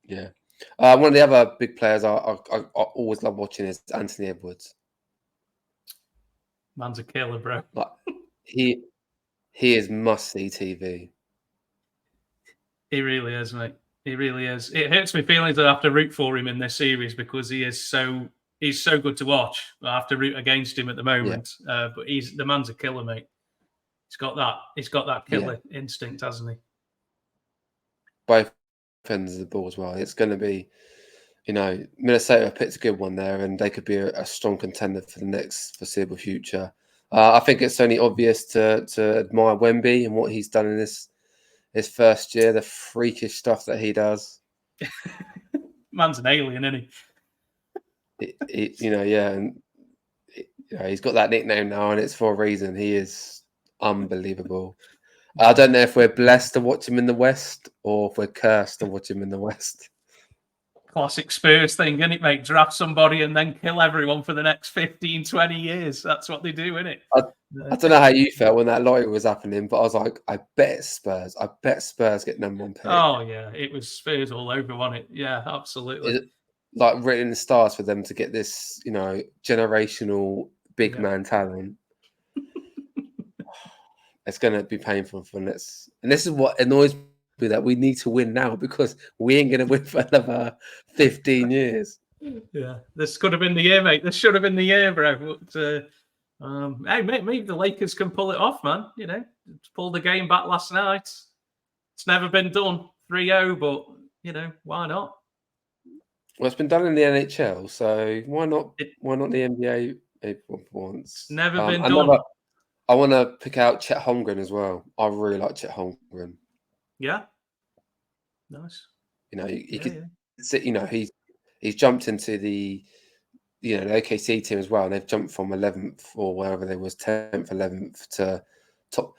Yeah. One of the other big players I always love watching is Anthony Edwards. Man's a killer, bro. Like, he is must-see TV. He really is, mate. He really is. It hurts my feelings that I have to root for him in this series because he's so good to watch. I have to root against him at the moment. Yeah. But the man's a killer, mate. He's got that killer instinct, hasn't he? Both ends of the ball as well. It's going to be, Minnesota picked a good one there, and they could be a strong contender for the next foreseeable future. I think it's only obvious to admire Wemby and what he's done in his first year, the freakish stuff that he does. Man's an alien, isn't he? And he's got that nickname now, and it's for a reason. He is unbelievable. I don't know if we're blessed to watch him in the West or if we're cursed to watch him in the West. Classic Spurs thing, isn't it, mate? Draft somebody and then kill everyone for the next 15, 20 years. That's what they do, isn't it? I don't know how you felt when that lottery was happening, but I was like, I bet Spurs. I bet Spurs get number one pick. Oh, yeah. It was Spurs all over, wasn't it? Yeah, absolutely. Like written in the stars for them to get this, generational big man talent. It's going to be painful for this. And this is what annoys me, that we need to win now because we ain't going to win for another 15 years. Yeah, this could have been the year, mate. This should have been the year, bro. But, hey, maybe the Lakers can pull it off, man. Pull the game back last night. It's never been done, 3-0, but, why not? Well, it's been done in the NHL, so why not the NBA once? Never been done. I want to pick out Chet Holmgren as well. I really like Chet Holmgren. Yeah. Nice. He could sit, he's jumped into the OKC team as well, and they've jumped from 11th or wherever they was 10th, 11th to top,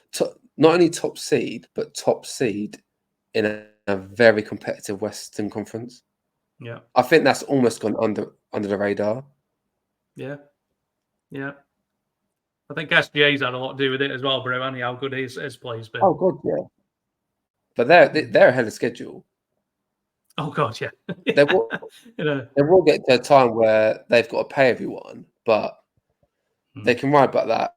not only top seed, but top seed in a very competitive Western Conference. Yeah. I think that's almost gone under the radar. Yeah. Yeah. I think SGA's had a lot to do with it as well, bro, and how good his play's been. Oh, God, yeah. But they're ahead of schedule. Oh, God, yeah. They will get to a time where they've got to pay everyone, but they can ride about that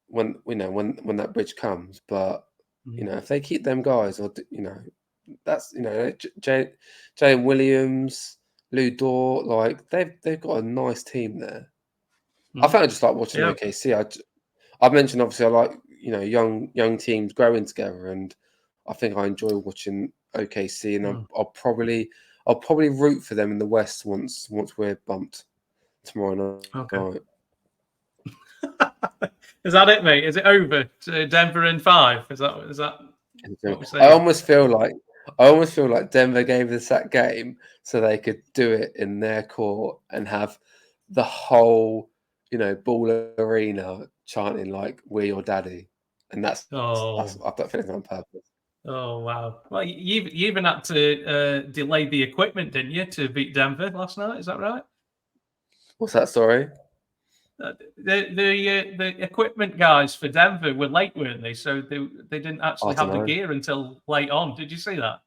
when that bridge comes. But, if they keep them guys, or, that's, Jalen Williams, Lou Dort, like, they've got a nice team there. I think I just like watching OKC. I mentioned, obviously, I like, young teams growing together, and I think I enjoy watching OKC, and I'll probably root for them in the West once we're bumped tomorrow night. Okay. Is that it, mate? Is it over to Denver in 5? Is that what we're saying? I almost feel like Denver gave us that game so they could do it in their court and have the whole, ball arena chanting like "We're your daddy," and I've got feeling on purpose. Oh wow! Well, you even had to delay the equipment, didn't you, to beat Denver last night? Is that right? What's that story? The equipment guys for Denver were late, weren't they? So they didn't actually have the gear until late on. Did you see that?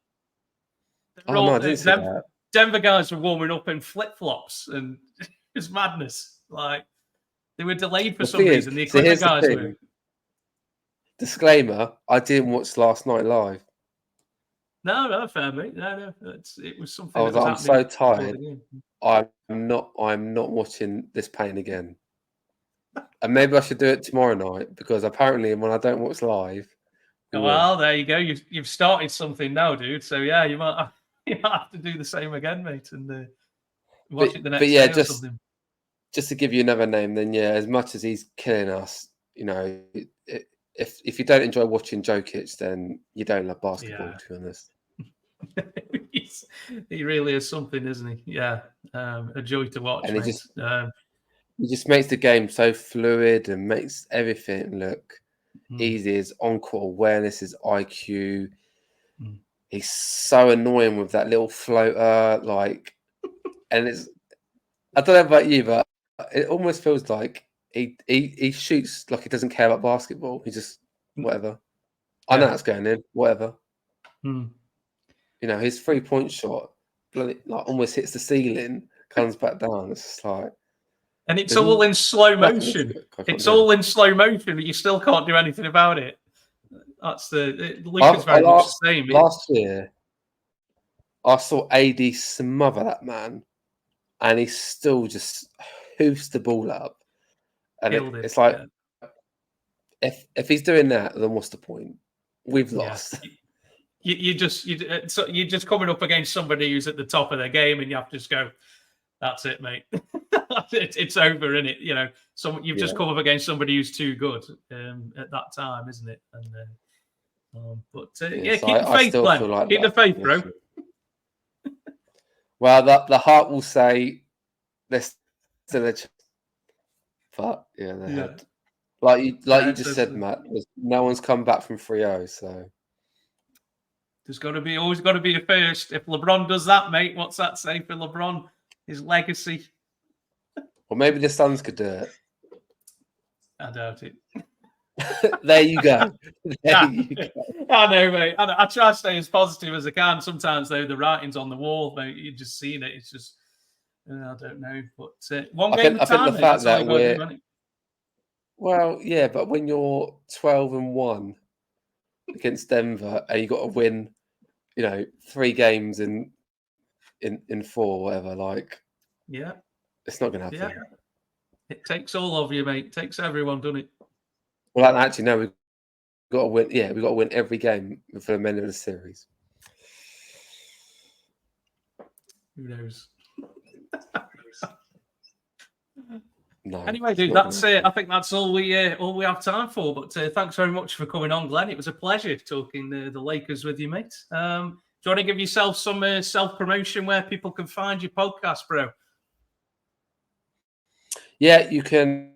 No, I didn't see that. Denver guys were warming up in flip-flops, and it was madness. Like, they were delayed for some reason. The equipment guys were. Disclaimer: I didn't watch last night live. No, fair mate. No, it was something. I'm so tired. I'm not watching this pain again. And maybe I should do it tomorrow night, because apparently when I don't watch live. Well, there you go. You've started something now, dude. So yeah, you might have to do the same again, mate, and watch it the next day or something. Just to give you another name, then as much as he's killing us, if you don't enjoy watching Jokic, then you don't love basketball, to be honest. He really is something, isn't he? Yeah, a joy to watch. And he just makes the game so fluid and makes everything look easy. His on-court awareness, his IQ. He's so annoying with that little floater, and it's. I don't know about you, but it almost feels like he shoots like he doesn't care about basketball. He just whatever. I know it's going in. Whatever. His 3-point shot, almost hits the ceiling, comes back down. It's just like. And it's all in slow motion. It's all in slow motion, but you still can't do anything about it. That's Luka's very much the same. Last year, I saw AD smother that man, and he still just hoofs the ball up. And it's like, if he's doing that, then what's the point? We've lost. You're just coming up against somebody who's at the top of their game, and you have to just go, that's it, mate. It's over, isn't it? You've just come up against somebody who's too good at that time, isn't it? And keep the faith, Glen. Keep the faith, bro. Well, the heart will say there's still a chance, but the head, like you just said, Matt. No one's come back from 3-0, so there's always got to be a first. If LeBron does that, mate, what's that say for LeBron? His legacy. Well, maybe the Suns could do it. I doubt it. There you go. I know, mate. I try to stay as positive as I can. Sometimes, though, the writing's on the wall, mate. You're just seeing it. It's just, I don't know. But one game at a time, I think the fact that we're... Well, yeah, but when you're 12-1 against Denver and you got to win, 3 games in 4, whatever, it's not going to happen. Yeah. It takes all of you, mate. It takes everyone, doesn't it? Well, actually, no, we've got to win. Yeah, we've got to win every game for the men of the series. Who knows? No. Anyway, dude, that's it. I think that's all we have time for. But thanks very much for coming on, Glen. It was a pleasure talking the Lakers with you, mate. Do you want to give yourself some self-promotion where people can find your podcast, bro? Yeah, you can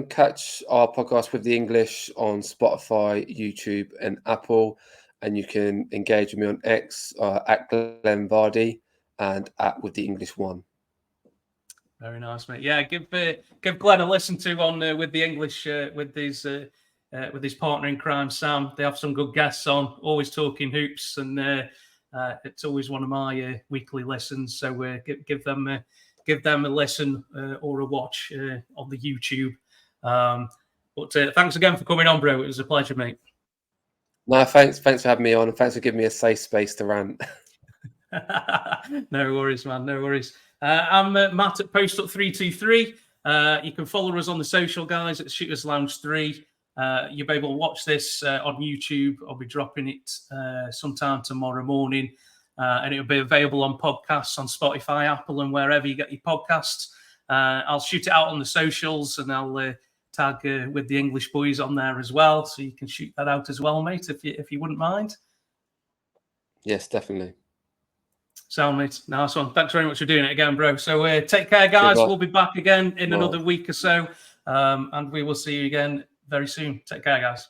catch our podcast with the English on Spotify, YouTube, and Apple. And you can engage with me on X at Glen Vardy and at with the English one. Very nice, mate. Yeah, give Glen a listen to on with the English with his partner in crime, Sam. They have some good guests on, always talking hoops, and it's always one of my weekly listens. So give them a listen or a watch on the YouTube. But thanks again for coming on, bro. It was a pleasure, mate. No, thanks for having me on, and thanks for giving me a safe space to rant. No worries, man. No worries. I'm Matt at PostUp323. You can follow us on the social, guys, at Shooters Lounge 3. You'll be able to watch this on YouTube. I'll be dropping it sometime tomorrow morning. And it'll be available on podcasts on Spotify, Apple, and wherever you get your podcasts. I'll shoot it out on the socials, and I'll tag with the English boys on there as well. So you can shoot that out as well, mate, if you wouldn't mind. Yes, definitely. Sound, mate. Nice one. Thanks very much for doing it again, bro. So take care, guys. We'll be back again in another week or so. And we will see you again very soon. Take care, guys.